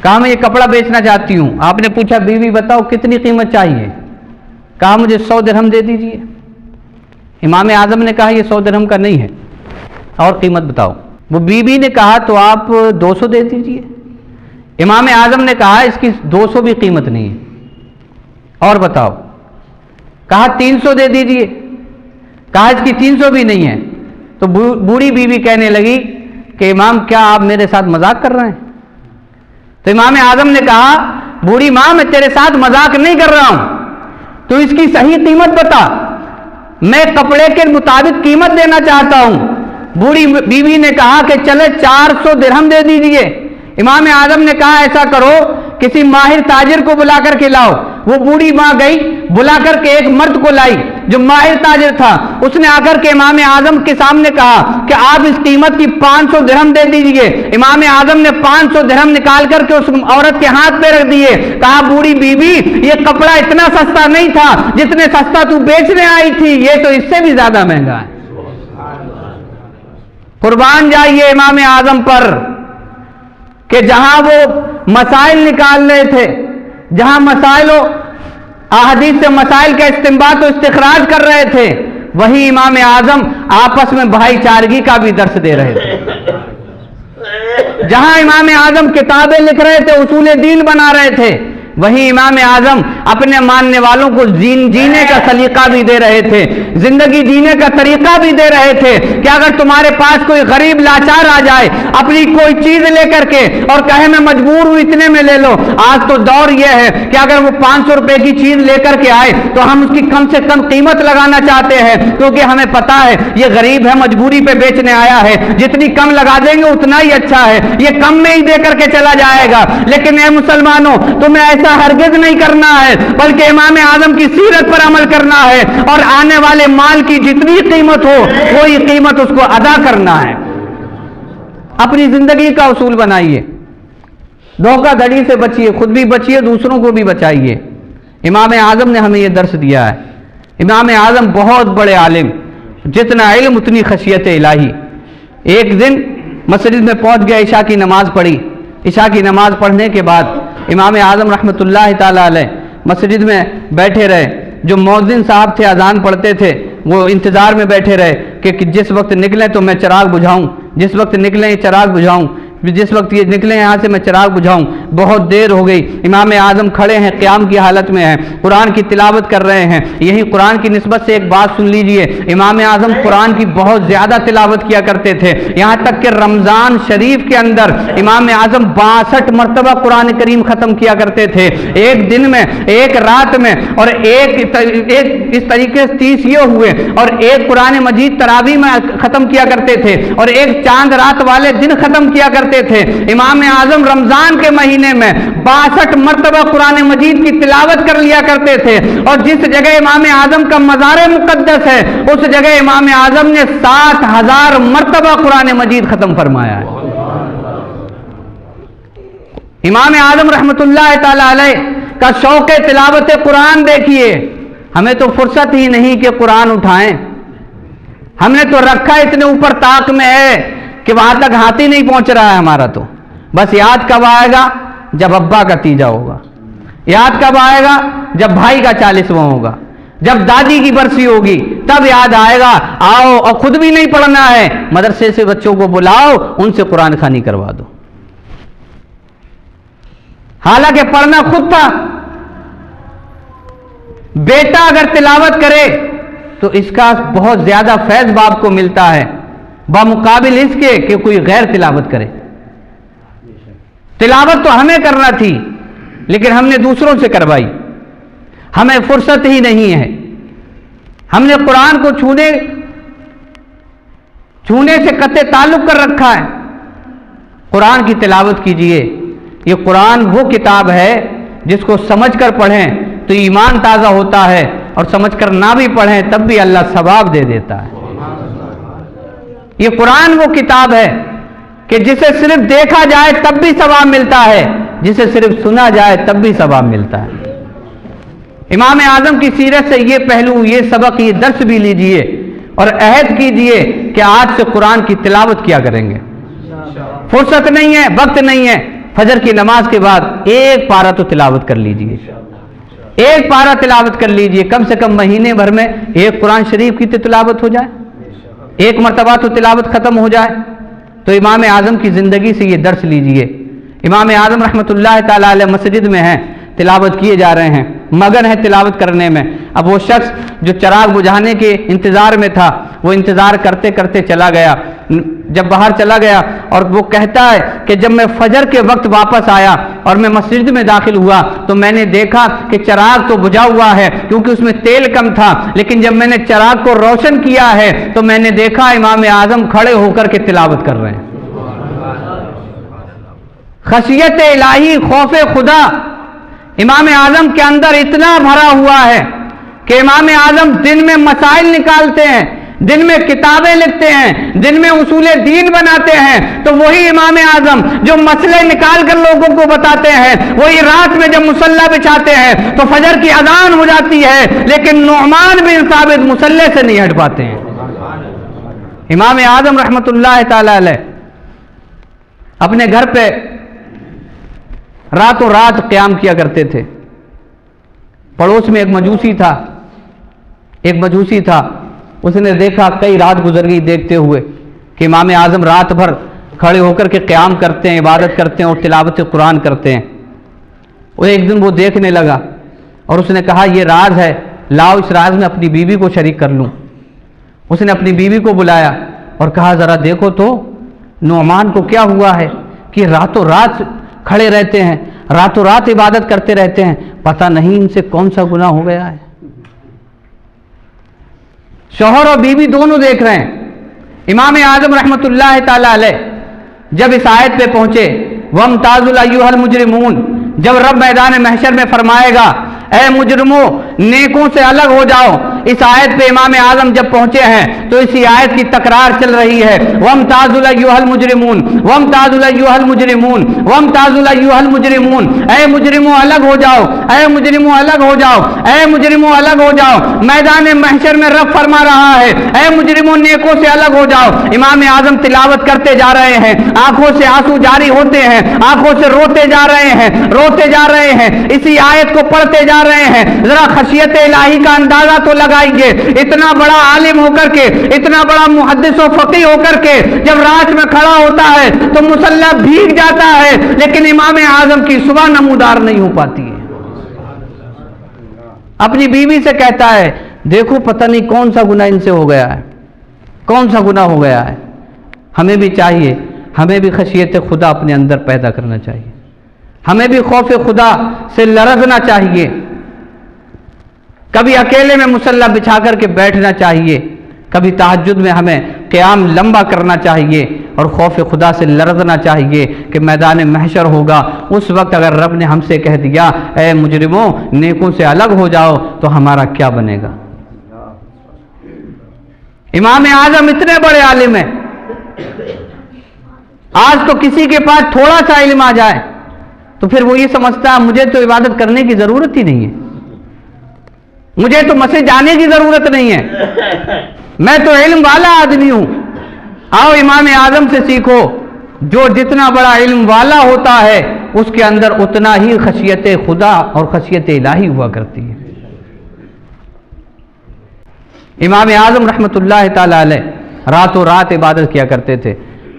A: کہا میں یہ کپڑا بیچنا چاہتی ہوں۔ آپ نے پوچھا بیوی بتاؤ کتنی قیمت چاہیے؟ کہا مجھے 100 درہم دے دیجئے۔ امام اعظم نے کہا یہ 100 درہم کا نہیں ہے، اور قیمت بتاؤ۔ وہ بیوی نے کہا تو آپ 200 دے دیجئے۔ امام اعظم نے کہا اس کی 200 بھی قیمت نہیں ہے، اور بتاؤ۔ کہا 300 دے دیجئے۔ کہا اس کی 300 بھی نہیں ہے۔ تو بوڑھی بیوی کہنے لگی کہ امام کیا آپ میرے ساتھ مذاق کر رہے ہیں؟ تو امام اعظم نے کہا بوڑھی ماں میں تیرے ساتھ مذاق نہیں کر رہا ہوں، تو اس کی صحیح قیمت بتا، میں کپڑے کے مطابق قیمت دینا چاہتا ہوں۔ بوڑھی بیوی نے کہا کہ چلے 400 درہم دے دیجئے۔ امام اعظم نے کہا ایسا کرو کسی ماہر تاجر کو بلا کر کے لاؤ۔ وہ بوڑھی ماں گئی، بلا کر کے ایک مرد کو لائی جو ماہر تاجر تھا۔ اس نے آ کر کے امام اعظم کے سامنے کہا کہ آپ اس قیمت کی 500 درہم دے دیجئے۔ امام اعظم نے 500 درہم نکال کر کے اس عورت کے ہاتھ پہ رکھ دیے۔ کہا بوڑھی بیوی یہ کپڑا اتنا سستا نہیں تھا جتنے سستا تو بیچنے آئی تھی، یہ تو اس سے بھی زیادہ مہنگا ہے۔ قربان جائیے امام اعظم پر کہ جہاں وہ مسائل نکال رہے تھے، جہاں مسائل و احادیث سے مسائل کا استنباط و استخراج کر رہے تھے، وہی امام اعظم آپس میں بھائی چارگی کا بھی درس دے رہے تھے۔ جہاں امام اعظم کتابیں لکھ رہے تھے، اصول دین بنا رہے تھے، وہی امام اعظم اپنے ماننے والوں کو جینے کا سلیقہ بھی دے رہے تھے، زندگی جینے کا طریقہ بھی دے رہے تھے کہ اگر تمہارے پاس کوئی غریب لاچار آ جائے اپنی کوئی چیز لے کر کے اور کہے میں مجبور ہوں اتنے میں لے لو، آج تو دور یہ ہے کہ اگر وہ 500 روپے کی چیز لے کر کے آئے تو ہم اس کی کم سے کم قیمت لگانا چاہتے ہیں، کیونکہ ہمیں پتا ہے یہ غریب ہے، مجبوری پہ بیچنے آیا ہے، جتنی کم لگا دیں گے اتنا ہی اچھا ہے، یہ کم میں ہی دے کر کے چلا جائے گا۔ لیکن اے مسلمانوں، تمہیں ایسا ہرگز نہیں کرنا ہے، بلکہ امام اعظم کی سیرت پر عمل کرنا ہے، اور آنے والے مال کی جتنی قیمت ہو وہی قیمت اس کو ادا کرنا ہے۔ اپنی زندگی کا اصول بنائیے، دھوکہ دھڑی سے بچیے، خود بھی بچیے، دوسروں کو بھی بچائیے۔ امام اعظم نے ہمیں یہ درس دیا ہے۔ امام اعظم بہت بڑے عالم، جتنا علم اتنی خشیت الہی۔ ایک دن مسجد میں پہنچ گیا، عشاء کی نماز پڑھی۔ عشاء کی نماز پڑھنے کے بعد امام اعظم رحمۃ اللہ تعالی علیہ مسجد میں بیٹھے رہے۔ جو مؤذن صاحب تھے اذان پڑھتے تھے وہ انتظار میں بیٹھے رہے کہ جس وقت نکلیں تو میں چراغ بجھاؤں، جس وقت نکلیں یہ چراغ بجھاؤں، جس وقت یہ نکلیں یہاں سے میں چراغ بجھاؤں۔ بہت دیر ہو گئی، امام اعظم کھڑے ہیں، قیام کی حالت میں ہیں، قرآن کی تلاوت کر رہے ہیں۔ یہی قرآن کی نسبت سے ایک بات سن لیجئے، امام اعظم قرآن کی بہت زیادہ تلاوت کیا کرتے تھے، یہاں تک کہ رمضان شریف کے اندر امام اعظم 62 مرتبہ قرآن کریم ختم کیا کرتے تھے، ایک دن میں، ایک رات میں، اور ایک اس طریقے سے 30 یہ ہوئے، اور ایک قرآن مجید تراویح میں ختم کیا کرتے تھے، اور ایک چاند رات والے دن ختم کیا کرتے تھے۔ امام اعظم رمضان کے مہینے میں 62 مرتبہ قرآن مجید کی تلاوت کر لیا کرتے تھے، اور جس جگہ امام اعظم کا مزار مقدس ہے اس جگہ امام اعظم نے 7000 مرتبہ قرآن مجید ختم فرمایا ہے۔ امام اعظم رحمۃ اللہ تعالی علیہ کا شوق تلاوت قرآن دیکھیے۔ ہمیں تو فرصت ہی نہیں کہ قرآن اٹھائیں، ہم نے تو رکھا اتنے اوپر طاق میں ہے کہ وہاں تک ہاتھ ہی نہیں پہنچ رہا ہے ہمارا۔ تو بس یاد کب آئے گا؟ جب ابا کا تیجا ہوگا، یاد کب آئے گا؟ جب بھائی کا 40واں ہوگا، جب دادی کی برسی ہوگی تب یاد آئے گا۔ آؤ، اور خود بھی نہیں پڑھنا ہے، مدرسے سے بچوں کو بلاؤ، ان سے قرآن خوانی کروا دو۔ حالانکہ پڑھنا خود تھا۔ بیٹا اگر تلاوت کرے تو اس کا بہت زیادہ فیض باپ کو ملتا ہے بمقابل اس کے کہ کوئی غیر تلاوت کرے۔ تلاوت تو ہمیں کرنا تھی لیکن ہم نے دوسروں سے کروائی، ہمیں فرصت ہی نہیں ہے۔ ہم نے قرآن کو چھونے سے قطع تعلق کر رکھا ہے۔ قرآن کی تلاوت کیجئے، یہ قرآن وہ کتاب ہے جس کو سمجھ کر پڑھیں تو ایمان تازہ ہوتا ہے، اور سمجھ کر نہ بھی پڑھیں تب بھی اللہ ثواب دے دیتا ہے۔ یہ قرآن وہ کتاب ہے کہ جسے صرف دیکھا جائے تب بھی ثواب ملتا ہے، جسے صرف سنا جائے تب بھی ثواب ملتا ہے۔ امام اعظم کی سیرت سے یہ پہلو، یہ سبق، یہ درس بھی لیجئے اور عہد کیجئے کہ آج سے قرآن کی تلاوت کیا کریں گے۔ فرصت نہیں ہے، وقت نہیں ہے، فجر کی نماز کے بعد ایک پارہ تو تلاوت کر لیجئے، ایک پارہ تلاوت کر لیجئے، کم سے کم مہینے بھر میں ایک قرآن شریف کی تلاوت ہو جائے، ایک مرتبہ تو تلاوت ختم ہو جائے۔ تو امام اعظم کی زندگی سے یہ درس لیجئے۔ امام اعظم رحمۃ اللہ تعالی علیہ مسجد میں ہیں، تلاوت کیے جا رہے ہیں، مگن ہے تلاوت کرنے میں۔ اب وہ شخص جو چراغ بجھانے کے انتظار میں تھا وہ انتظار کرتے کرتے چلا گیا۔ جب باہر چلا گیا اور وہ کہتا ہے کہ جب میں فجر کے وقت واپس آیا اور میں مسجد میں داخل ہوا تو میں نے دیکھا کہ چراغ تو بجھا ہوا ہے کیونکہ اس میں تیل کم تھا، لیکن جب میں نے چراغ کو روشن کیا ہے تو میں نے دیکھا امام اعظم کھڑے ہو کر کے تلاوت کر رہے ہیں۔ خشیت الہی، خوف خدا امام اعظم کے اندر اتنا بھرا ہوا ہے کہ امام اعظم دن میں مسائل نکالتے ہیں، دن میں کتابیں لکھتے ہیں، دن میں اصول دین بناتے ہیں، تو وہی امام اعظم جو مسئلے نکال کر لوگوں کو بتاتے ہیں، وہی رات میں جب مصلی بچھاتے ہیں تو فجر کی اذان ہو جاتی ہے لیکن نعمان بن ثابت مصلی سے نہیں ہٹ پاتے ہیں۔ امام اعظم رحمۃ اللہ تعالی علیہ اپنے گھر پہ راتوں رات قیام کیا کرتے تھے۔ پڑوس میں ایک مجوسی تھا، اس نے دیکھا، کئی رات گزر گئی دیکھتے ہوئے کہ امام اعظم رات بھر کھڑے ہو کر کے قیام کرتے ہیں، عبادت کرتے ہیں اور تلاوت قرآن کرتے ہیں۔ وہ ایک دن وہ دیکھنے لگا اور اس نے کہا یہ راز ہے، لاؤ اس راز میں اپنی بیوی کو شریک کر لوں۔ اس نے اپنی بیوی کو بلایا اور کہا ذرا دیکھو تو نعمان کو کیا ہوا ہے کہ راتوں رات کھڑے رہتے ہیں، راتوں رات عبادت کرتے رہتے ہیں، پتہ نہیں ان سے کون سا گناہ ہو گیا ہے۔ شوہر اور بیوی دونوں دیکھ رہے ہیں۔ امام اعظم رحمۃ اللہ تعالی علیہ جب اس آیت پہ پہنچے وَامْتَازُوا أَيُّهَا الْمُجْرِمُونَ، جب رب میدان محشر میں فرمائے گا اے مجرموں نیکوں سے الگ ہو جاؤ، اس آیت پہ امام اعظم جب پہنچے ہیں تو اسی آیت کی تکرار چل رہی ہے، وَامْتَازُوا أَيُّهَا الْمُجْرِمُونَ وَامْتَازُوا أَيُّهَا الْمُجْرِمُونَ وَامْتَازُوا أَيُّهَا الْمُجْرِمُونَ، اے مجرموں الگ ہو جاؤ، اے مجرموں الگ ہو جاؤ، اے مجرموں الگ ہو جاؤ۔ میدان محشر میں رب فرما رہا ہے اے مجرموں نیکوں سے الگ ہو جاؤ۔ امام اعظم تلاوت کرتے جا رہے ہیں، آنکھوں سے آنسو جاری ہوتے ہیں، آنکھوں سے روتے جا رہے ہیں، روتے جا رہے ہیں، اسی آیت کو پڑھتے جا رہے ہیں۔ ذرا خشیت الہی کا اندازہ تو لگائیے، اتنا بڑا عالم ہو کر کے، اتنا بڑا محدث و فقیہ ہو کر کے جب رات میں کھڑا ہوتا ہے تو مصلی بھیگ جاتا ہے، لیکن امام اعظم کی صبح نمودار نہیں ہو پاتی ہے۔ اپنی بیوی سے کہتا ہے دیکھو پتہ نہیں کون سا گناہ ان سے ہو گیا ہے، کون سا گناہ ہو گیا ہے۔ ہمیں بھی چاہیے، ہمیں بھی خشیت خدا اپنے اندر پیدا کرنا چاہیے، ہمیں بھی خوف خدا سے لرزنا چاہیے، کبھی اکیلے میں مصلی بچھا کر کے بیٹھنا چاہیے، کبھی تہجد میں ہمیں قیام لمبا کرنا چاہیے اور خوف خدا سے لرزنا چاہیے کہ میدان محشر ہوگا، اس وقت اگر رب نے ہم سے کہہ دیا اے مجرموں نیکوں سے الگ ہو جاؤ تو ہمارا کیا بنے گا۔ امام اعظم اتنے بڑے عالم ہیں، آج تو کسی کے پاس تھوڑا سا علم آ جائے تو پھر وہ یہ سمجھتا ہے مجھے تو عبادت کرنے کی ضرورت ہی نہیں ہے، مجھے تو مسجد جانے کی ضرورت نہیں ہے، میں تو علم والا آدمی ہوں۔ آؤ امام اعظم سے سیکھو، جو جتنا بڑا علم والا ہوتا ہے اس کے اندر اتنا ہی خشیت خدا اور خشیت الہی ہوا کرتی ہے۔ امام اعظم رحمۃ اللہ تعالی علیہ راتوں رات عبادت کیا کرتے تھے۔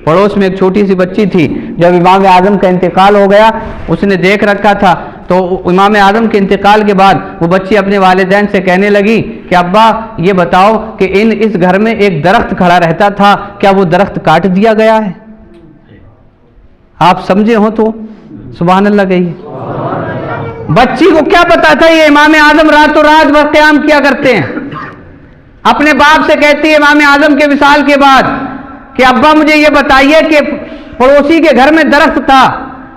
A: پڑوس میں ایک چھوٹی سی بچی تھی، جب امام اعظم کا انتقال ہو گیا اس نے دیکھ رکھا تھا، تو امام اعظم کے انتقال کے بعد وہ بچی اپنے والدین سے کہنے لگی کہ ابا یہ بتاؤ کہ اس گھر میں ایک درخت کھڑا رہتا تھا، کیا وہ درخت کاٹ دیا گیا ہے؟ آپ سمجھے ہو تو سبحان اللہ کہیے۔ بچی کو کیا پتا تھا یہ امام اعظم راتوں رات بھر قیام کیا کرتے ہیں۔ اپنے باپ سے کہتی ہے امام اعظم کے وصال کے بعد کہ ابا مجھے یہ بتائیے کہ پڑوسی کے گھر میں درخت تھا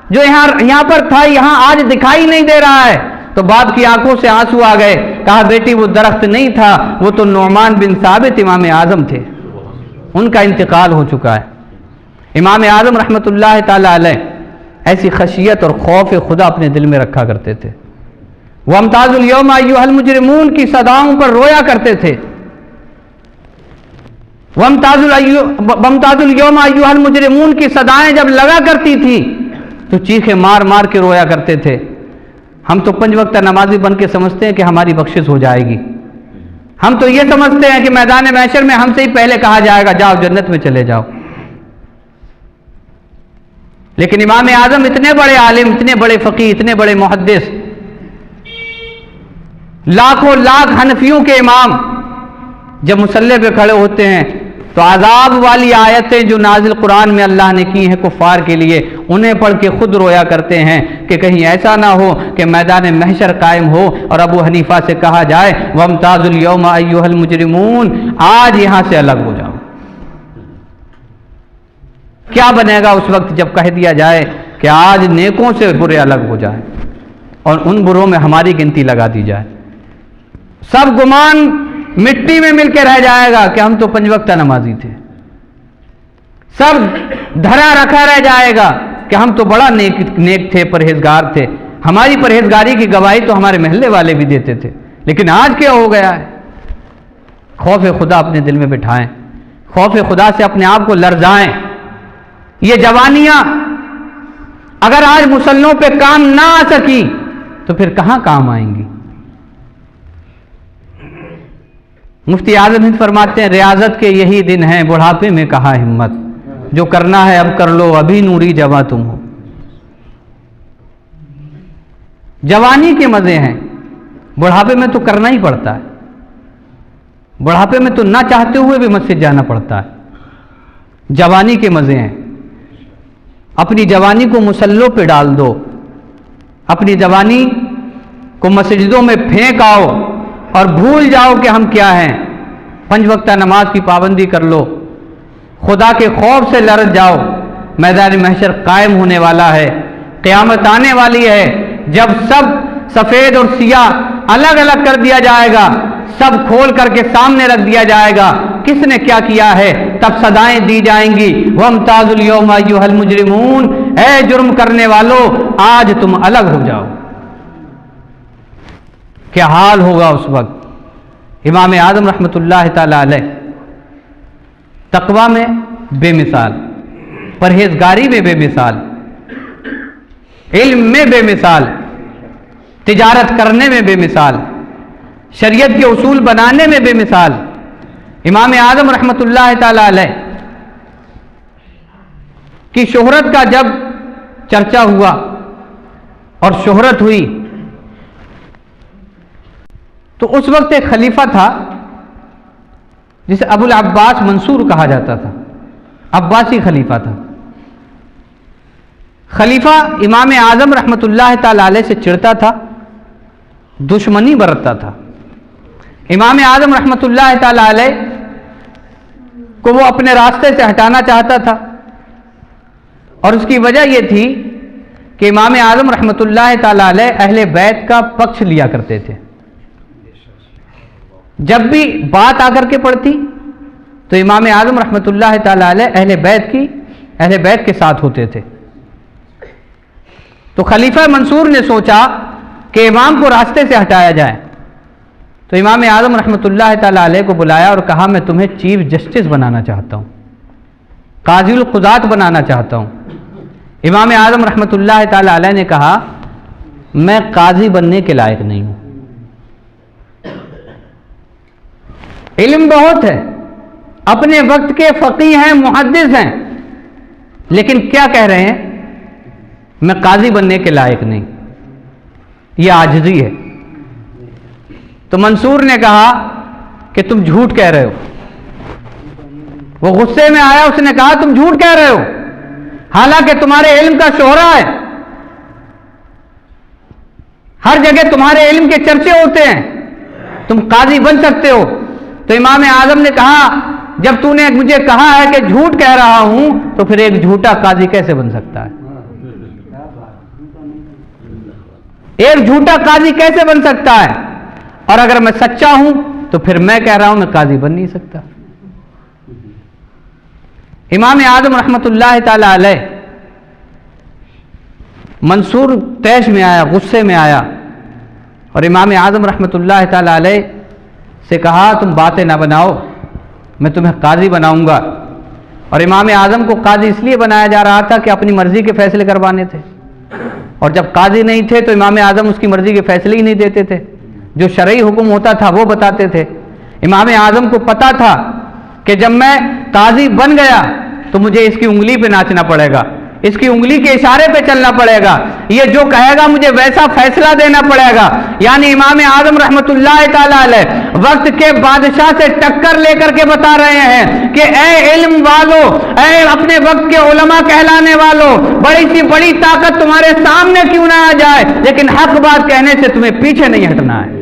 A: جو یہاں پر تھا، یہاں آج دکھائی نہیں دے رہا ہے۔ تو باپ کی آنکھوں سے آنسو آ گئے، کہا بیٹی وہ درخت نہیں تھا، وہ تو نعمان بن ثابت امام اعظم تھے، ان کا انتقال ہو چکا ہے۔ امام اعظم رحمۃ اللہ تعالی علیہ ایسی خشیت اور خوف خدا اپنے دل میں رکھا کرتے تھے۔ وہ امتاز الیوم ایھا المجرمون کی صداؤں پر رویا کرتے تھے۔ وَامْتَازُ الْيَوْمَ أَيُّهَا الْمُجْرِمُونَ کی صدائیں جب لگا کرتی تھی تو چیخیں مار مار کے رویا کرتے تھے۔ ہم تو 5 وقتہ نمازی بن کے سمجھتے ہیں کہ ہماری بخشش ہو جائے گی، ہم تو یہ سمجھتے ہیں کہ میدان محشر میں ہم سے ہی پہلے کہا جائے گا جاؤ جنت میں چلے جاؤ۔ لیکن امام اعظم اتنے بڑے عالم، اتنے بڑے فقیہ، اتنے بڑے محدث، لاکھوں لاکھ حنفیوں کے امام جب مصلی پہ کھڑے ہوتے ہیں تو عذاب والی آیتیں جو نازل قرآن میں اللہ نے کی ہیں کفار کے لیے، انہیں پڑھ کے خود رویا کرتے ہیں کہ کہیں ایسا نہ ہو کہ میدان محشر قائم ہو اور ابو حنیفہ سے کہا جائے وَامْتَازُ الْيَوْمَ أَيُّهَا الْمُجْرِمُونَ، آج یہاں سے الگ ہو جاؤ۔ کیا بنے گا اس وقت جب کہہ دیا جائے کہ آج نیکوں سے برے الگ ہو جائے اور ان بروں میں ہماری گنتی لگا دی جائے؟ سب گمان مٹی میں مل کے رہ جائے گا کہ ہم تو 5 وقتہ نمازی تھے، سب دھرا رکھا رہ جائے گا کہ ہم تو بڑا نیک تھے، پرہیزگار تھے، ہماری پرہیزگاری کی گواہی تو ہمارے محلے والے بھی دیتے تھے۔ لیکن آج کیا ہو گیا ہے؟ خوف خدا اپنے دل میں بٹھائیں، خوف خدا سے اپنے آپ کو لرزائیں۔ یہ جوانیاں اگر آج مسلمانوں پہ کام نہ آ سکی تو پھر کہاں کام آئیں گی؟ مفتی اعظم ہند فرماتے ہیں ریاضت کے یہی دن ہیں، بڑھاپے میں کہاں ہمت، جو کرنا ہے اب کر لو، ابھی نوری جواں تم ہو۔ جوانی کے مزے ہیں، بڑھاپے میں تو کرنا ہی پڑتا ہے، بڑھاپے میں تو نہ چاہتے ہوئے بھی مسجد جانا پڑتا ہے۔ جوانی کے مزے ہیں، اپنی جوانی کو مسلوں پہ ڈال دو، اپنی جوانی کو مسجدوں میں پھینک آؤ اور بھول جاؤ کہ ہم کیا ہیں۔ 5 وقتہ نماز کی پابندی کر لو، خدا کے خوف سے لرز جاؤ۔ میدان محشر قائم ہونے والا ہے، قیامت آنے والی ہے، جب سب سفید اور سیاہ الگ الگ کر دیا جائے گا، سب کھول کر کے سامنے رکھ دیا جائے گا کس نے کیا کیا ہے، تب صدائیں دی جائیں گی وَامْتَازُ الْيَوْمَ أَيُّهَا الْمُجْرِمُونَ، اے جرم کرنے والو آج تم الگ ہو جاؤ۔ کیا حال ہوگا اس وقت؟ امام اعظم رحمۃ اللہ تعالی علیہ تقوی میں بے مثال، پرہیزگاری میں بے مثال، علم میں بے مثال، تجارت کرنے میں بے مثال، شریعت کے اصول بنانے میں بے مثال۔ امام اعظم رحمۃ اللہ تعالی علیہ کی شہرت کا جب چرچا ہوا اور شہرت ہوئی تو اس وقت ایک خلیفہ تھا جسے ابو العباس منصور کہا جاتا تھا، عباسی خلیفہ تھا۔ خلیفہ امام اعظم رحمۃ اللہ تعالی علیہ سے چڑھتا تھا، دشمنی برتتا تھا۔ امام اعظم رحمۃ اللہ تعالی علیہ کو وہ اپنے راستے سے ہٹانا چاہتا تھا، اور اس کی وجہ یہ تھی کہ امام اعظم رحمۃ اللہ تعالی علیہ اہل بیت کا پکش لیا کرتے تھے۔ جب بھی بات آ کر کے پڑتی تو امام اعظم رحمۃ اللہ تعالی علیہ اہل بیت کے ساتھ ہوتے تھے۔ تو خلیفہ منصور نے سوچا کہ امام کو راستے سے ہٹایا جائے، تو امام اعظم رحمۃ اللہ تعالی علیہ کو بلایا اور کہا میں تمہیں چیف جسٹس بنانا چاہتا ہوں، قاضی القضات بنانا چاہتا ہوں، امام اعظم رحمۃ اللہ تعالی علیہ نے کہا میں قاضی بننے کے لائق نہیں ہوں، علم بہت ہے، اپنے وقت کے فقیہ ہیں، محدث ہیں، لیکن کیا کہہ رہے ہیں؟ میں قاضی بننے کے لائق نہیں، یہ عاجزی ہے۔ تو منصور نے کہا کہ تم جھوٹ کہہ رہے ہو۔ وہ غصے میں آیا، اس نے کہا تم جھوٹ کہہ رہے ہو، حالانکہ تمہارے علم کا شہرہ ہے، ہر جگہ تمہارے علم کے چرچے ہوتے ہیں، تم قاضی بن سکتے ہو۔ تو امام اعظم نے کہا جب تو نے مجھے کہا ہے کہ جھوٹ کہہ رہا ہوں تو پھر ایک جھوٹا قاضی کیسے بن سکتا ہے؟ ایک جھوٹا قاضی کیسے بن سکتا ہے؟ اور اگر میں سچا ہوں تو پھر میں کہہ رہا ہوں میں قاضی بن نہیں سکتا۔ امام اعظم رحمۃ اللہ تعالی علیہ منصور طیش میں آیا، غصے میں آیا، اور امام اعظم رحمۃ اللہ تعالی علیہ سے کہا تم باتیں نہ بناؤ، میں تمہیں قاضی بناؤں گا۔ اور امام اعظم کو قاضی اس لیے بنایا جا رہا تھا کہ اپنی مرضی کے فیصلے کروانے تھے، اور جب قاضی نہیں تھے تو امام اعظم اس کی مرضی کے فیصلے ہی نہیں دیتے تھے، جو شرعی حکم ہوتا تھا وہ بتاتے تھے۔ امام اعظم کو پتا تھا کہ جب میں قاضی بن گیا تو مجھے اس کی انگلی پہ ناچنا پڑے گا، اس کی انگلی کے اشارے پہ چلنا پڑے گا، یہ جو کہے گا مجھے ویسا فیصلہ دینا پڑے گا۔ یعنی امام اعظم رحمۃ اللہ تعالی علیہ وقت کے بادشاہ سے ٹکر لے کر کے بتا رہے ہیں کہ اے علم والو، اے اپنے وقت کے علماء کہلانے والوں، بڑی سی بڑی طاقت تمہارے سامنے کیوں نہ آ جائے، لیکن حق بات کہنے سے تمہیں پیچھے نہیں ہٹنا ہے۔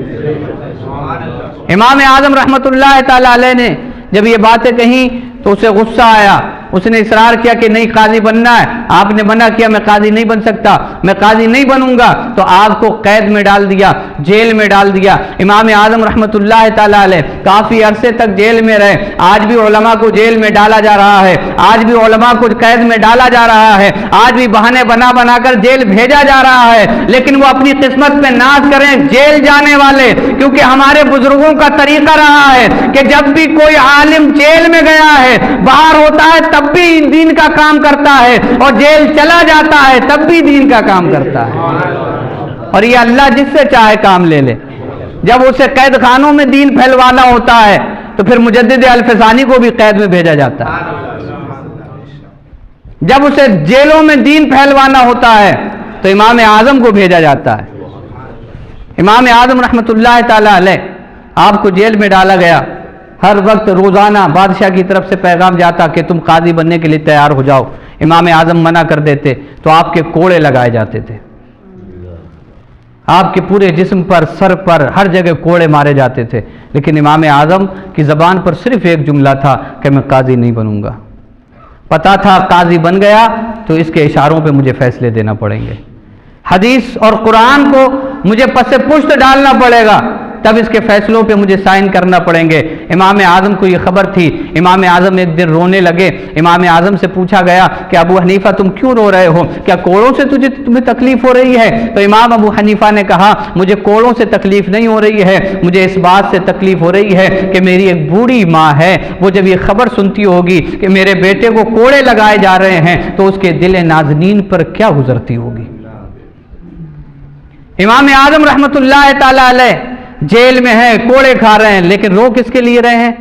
A: امام اعظم رحمۃ اللہ تعالی علیہ نے جب یہ باتیں کہیں تو اسے غصہ آیا، اس نے اصرار کیا کہ نہیں قاضی بننا ہے، آپ نے منع کیا میں قاضی نہیں بن سکتا، میں قاضی نہیں بنوں گا، تو آپ کو قید میں ڈال دیا، جیل میں ڈال دیا۔ امام اعظم رحمۃ اللہ تعالی علیہ کافی عرصے تک جیل میں رہے، آج بھی علماء کو جیل میں ڈالا جا رہا ہے، آج بھی علماء کو قید میں ڈالا جا رہا ہے، آج بھی بہانے بنا بنا کر جیل بھیجا جا رہا ہے، لیکن وہ اپنی قسمت پہ ناز کریں جیل جانے والے، کیونکہ ہمارے بزرگوں کا طریقہ رہا ہے کہ جب بھی کوئی عالم جیل میں گیا ہے، باہر ہوتا ہے تب بھی دین کا کام کرتا ہے، اور جیل چلا جاتا ہے تب بھی دین کا کام کرتا ہے، اور یہ اللہ جس سے چاہے کام لے لے۔ جب اسے قید خانوں میں دین پھیلوانا ہوتا ہے تو پھر مجدد الفسانی کو بھی قید میں بھیجا جاتا ہے، جب اسے جیلوں میں دین پھیلوانا ہوتا ہے تو امام اعظم کو بھیجا جاتا ہے۔ امام اعظم رحمۃ اللہ تعالی علیہ آپ کو جیل میں ڈالا گیا، ہر وقت روزانہ بادشاہ کی طرف سے پیغام جاتا کہ تم قاضی بننے کے لیے تیار ہو جاؤ، امام اعظم منع کر دیتے تو آپ کے کوڑے لگائے جاتے تھے، آپ کے پورے جسم پر، سر پر، ہر جگہ کوڑے مارے جاتے تھے، لیکن امام اعظم کی زبان پر صرف ایک جملہ تھا کہ میں قاضی نہیں بنوں گا۔ پتا تھا قاضی بن گیا تو اس کے اشاروں پہ مجھے فیصلے دینا پڑیں گے، حدیث اور قرآن کو مجھے پس پشت ڈالنا پڑے گا، تب اس کے فیصلوں پہ مجھے سائن کرنا پڑیں گے۔ امام اعظم کو یہ خبر تھی، امام اعظم ایک دن رونے لگے۔ امام اعظم سے پوچھا گیا کہ ابو حنیفہ تم کیوں رو رہے ہو، کیا کوڑوں سے تمہیں تکلیف ہو رہی ہے؟ تو امام ابو حنیفہ نے کہا مجھے کوڑوں سے تکلیف نہیں ہو رہی ہے، مجھے اس بات سے تکلیف ہو رہی ہے کہ میری ایک بوڑھی ماں ہے، وہ جب یہ خبر سنتی ہوگی کہ میرے بیٹے کو کوڑے لگائے جا رہے ہیں تو اس کے دل نازنین پر کیا گزرتی ہوگی۔ امام اعظم رحمۃ اللہ تعالی علیہ جیل میں ہیں، کوڑے کھا رہے ہیں، لیکن رو کس کے لیے رہے ہیں؟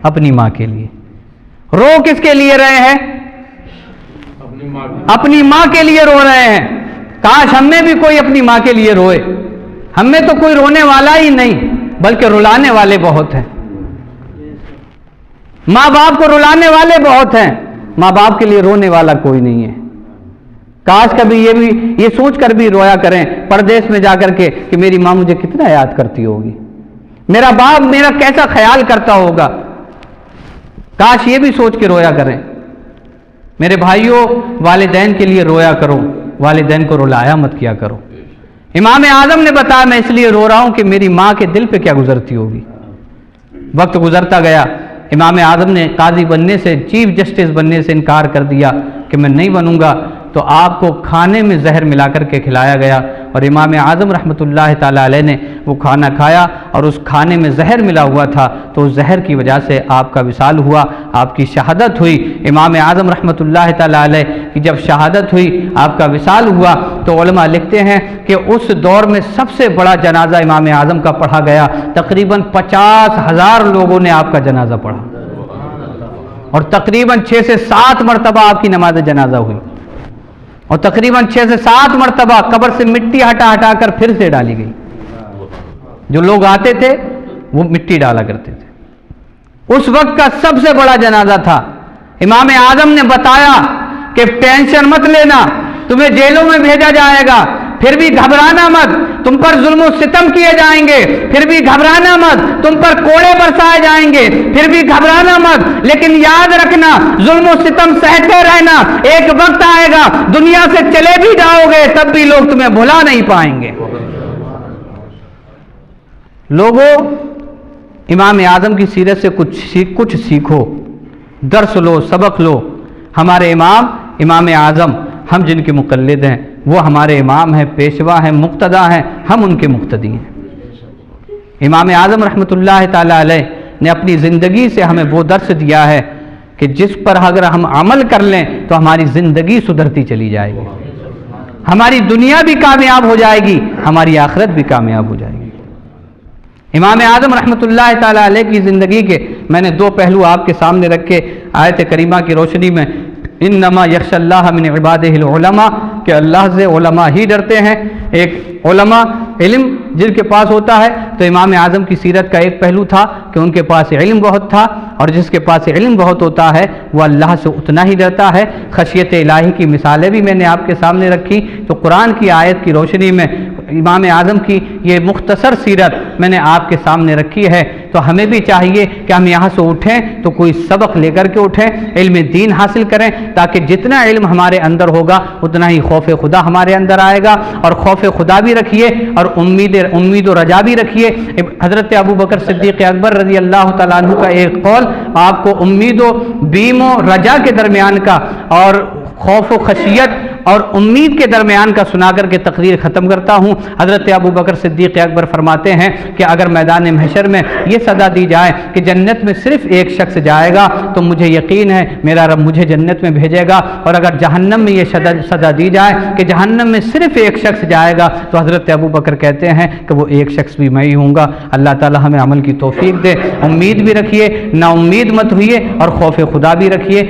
A: اپنی ماں کے لیے۔ رو کس کے لیے رہے ہیں؟ اپنی ماں کے لیے رو رہے ہیں۔ کاش ہم میں بھی کوئی اپنی ماں کے لیے روئے۔ ہم میں تو کوئی رونے والا ہی نہیں بلکہ رلانے والے بہت ہیں۔ ماں باپ کو رلانے والے بہت ہیں، ماں باپ کے لیے رونے والا کوئی نہیں ہے۔ کاش کبھی یہ سوچ کر بھی رویا کریں پردیس میں جا کر کے کہ میری ماں مجھے کتنا یاد کرتی ہوگی، میرا باپ میرا کیسا خیال کرتا ہوگا۔ کاش یہ بھی سوچ کے رویا کریں۔ میرے بھائیوں، والدین کے لیے رویا کرو، والدین کو رلایا مت کیا کرو۔ امام اعظم نے بتایا میں اس لیے رو رہا ہوں کہ میری ماں کے دل پہ کیا گزرتی ہوگی۔ وقت گزرتا گیا، امام اعظم نے قاضی بننے سے، چیف جسٹس بننے سے انکار کر دیا کہ میں نہیں بنوں گا، تو آپ کو کھانے میں زہر ملا کر کے کھلایا گیا اور امام اعظم رحمۃ اللہ تعالیٰ علیہ نے وہ کھانا کھایا اور اس کھانے میں زہر ملا ہوا تھا، تو اس زہر کی وجہ سے آپ کا وصال ہوا، آپ کی شہادت ہوئی۔ امام اعظم رحمۃ اللہ تعالیٰ علیہ کی جب شہادت ہوئی، آپ کا وصال ہوا، تو علماء لکھتے ہیں کہ اس دور میں سب سے بڑا جنازہ امام اعظم کا پڑھا گیا، تقریباً 50,000 لوگوں نے آپ کا جنازہ پڑھا، اور تقریباً 6 سے 7 مرتبہ آپ کی نماز جنازہ ہوئی، اور تقریباً 6 سے 7 مرتبہ قبر سے مٹی ہٹا ہٹا کر پھر سے ڈالی گئی۔ جو لوگ آتے تھے وہ مٹی ڈالا کرتے تھے۔ اس وقت کا سب سے بڑا جنازہ تھا۔ امام اعظم نے بتایا کہ ٹینشن مت لینا، تمہیں جیلوں میں بھیجا جائے گا، پھر بھی گھبرانا مت، تم پر ظلم و ستم کیے جائیں گے، پھر بھی گھبرانا مت، تم پر کوڑے برسائے جائیں گے، پھر بھی گھبرانا مت، لیکن یاد رکھنا ظلم و ستم سہتے رہنا، ایک وقت آئے گا دنیا سے چلے بھی جاؤ گے تب بھی لوگ تمہیں بھلا نہیں پائیں گے۔ لوگوں، امام اعظم کی سیرت سے کچھ سیکھو، درس لو، سبق لو۔ ہمارے امام اعظم، ہم جن کے مقلد ہیں وہ ہمارے امام ہیں، پیشوا ہیں، مقتدی ہیں، ہم ان کے مقتدی ہیں۔ امام اعظم رحمۃ اللہ تعالیٰ علیہ نے اپنی زندگی سے ہمیں وہ درس دیا ہے کہ جس پر اگر ہم عمل کر لیں تو ہماری زندگی سدھرتی چلی جائے گی، ہماری دنیا بھی کامیاب ہو جائے گی، ہماری آخرت بھی کامیاب ہو جائے گی۔ امام اعظم رحمۃ اللہ تعالیٰ علیہ کی زندگی کے میں نے 2 پہلو آپ کے سامنے رکھے آیت کریمہ کی روشنی میں۔ انما یخشی اللہ من عبادہ العلماء، کہ اللہ سے علماء ہی ڈرتے ہیں۔ ایک علماء علم جن کے پاس ہوتا ہے، تو امام اعظم کی سیرت کا ایک پہلو تھا کہ ان کے پاس علم بہت تھا، اور جس کے پاس علم بہت ہوتا ہے وہ اللہ سے اتنا ہی ڈرتا ہے۔ خشیت الہی کی مثالیں بھی میں نے آپ کے سامنے رکھی، تو قرآن کی آیت کی روشنی میں امام اعظم کی یہ مختصر سیرت میں نے آپ کے سامنے رکھی ہے۔ تو ہمیں بھی چاہیے کہ ہم یہاں سے اٹھیں تو کوئی سبق لے کر کے اٹھیں، علم دین حاصل کریں، تاکہ جتنا علم ہمارے اندر ہوگا اتنا ہی خوف خدا ہمارے اندر آئے گا، اور خوف خدا بھی رکھیے اور امید و رجا بھی رکھیے۔ حضرت ابو بکر صدیق اکبر رضی اللہ تعالیٰ عنہ کا ایک قول آپ کو امید و بیم و رجا کے درمیان کا، اور خوف و خشیت اور امید کے درمیان کا سنا کر کے تقریر ختم کرتا ہوں۔ حضرت ابو بکر صدیق اکبر فرماتے ہیں کہ اگر میدان محشر میں یہ سزا دی جائے کہ جنت میں صرف ایک شخص جائے گا تو مجھے یقین ہے میرا رب مجھے جنت میں بھیجے گا، اور اگر جہنم میں یہ سزا دی جائے کہ جہنم میں صرف ایک شخص جائے گا تو حضرت ابو بکر کہتے ہیں کہ وہ ایک شخص بھی میں ہی ہوں گا۔ اللہ تعالی ہمیں عمل کی توفیق دے۔ امید بھی رکھیے، نا امید مت ہوئیے، اور خوف خدا بھی رکھیے۔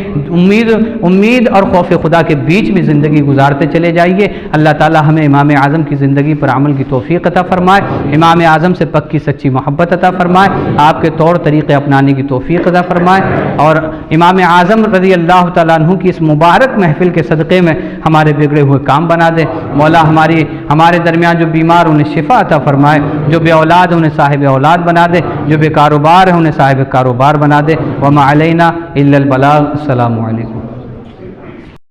A: امید اور خوف خدا کے بیچ میں زندگی گزارتے چلے جائیے۔ اللہ تعالی ہمیں امام اعظم کی زندگی پر عمل کی توفیق عطا فرمائے، امام اعظم سے پکی سچی محبت عطا فرمائے، آپ کے طور طریقے اپنانے کی توفیق عطا فرمائے، اور امام اعظم رضی اللہ تعالیٰ عنہ کی اس مبارک محفل کے صدقے میں ہمارے بگڑے ہوئے کام بنا دے۔ مولا ہمارے درمیان جو بیمار انہیں شفا عطا فرمائے، جو بے اولاد انہیں صاحب اولاد بنا دے، جو بے کاروبار ہے انہیں صاحب کاروبار بنا دے۔ وما علینا الا البلاغ۔ السلام علیکم۔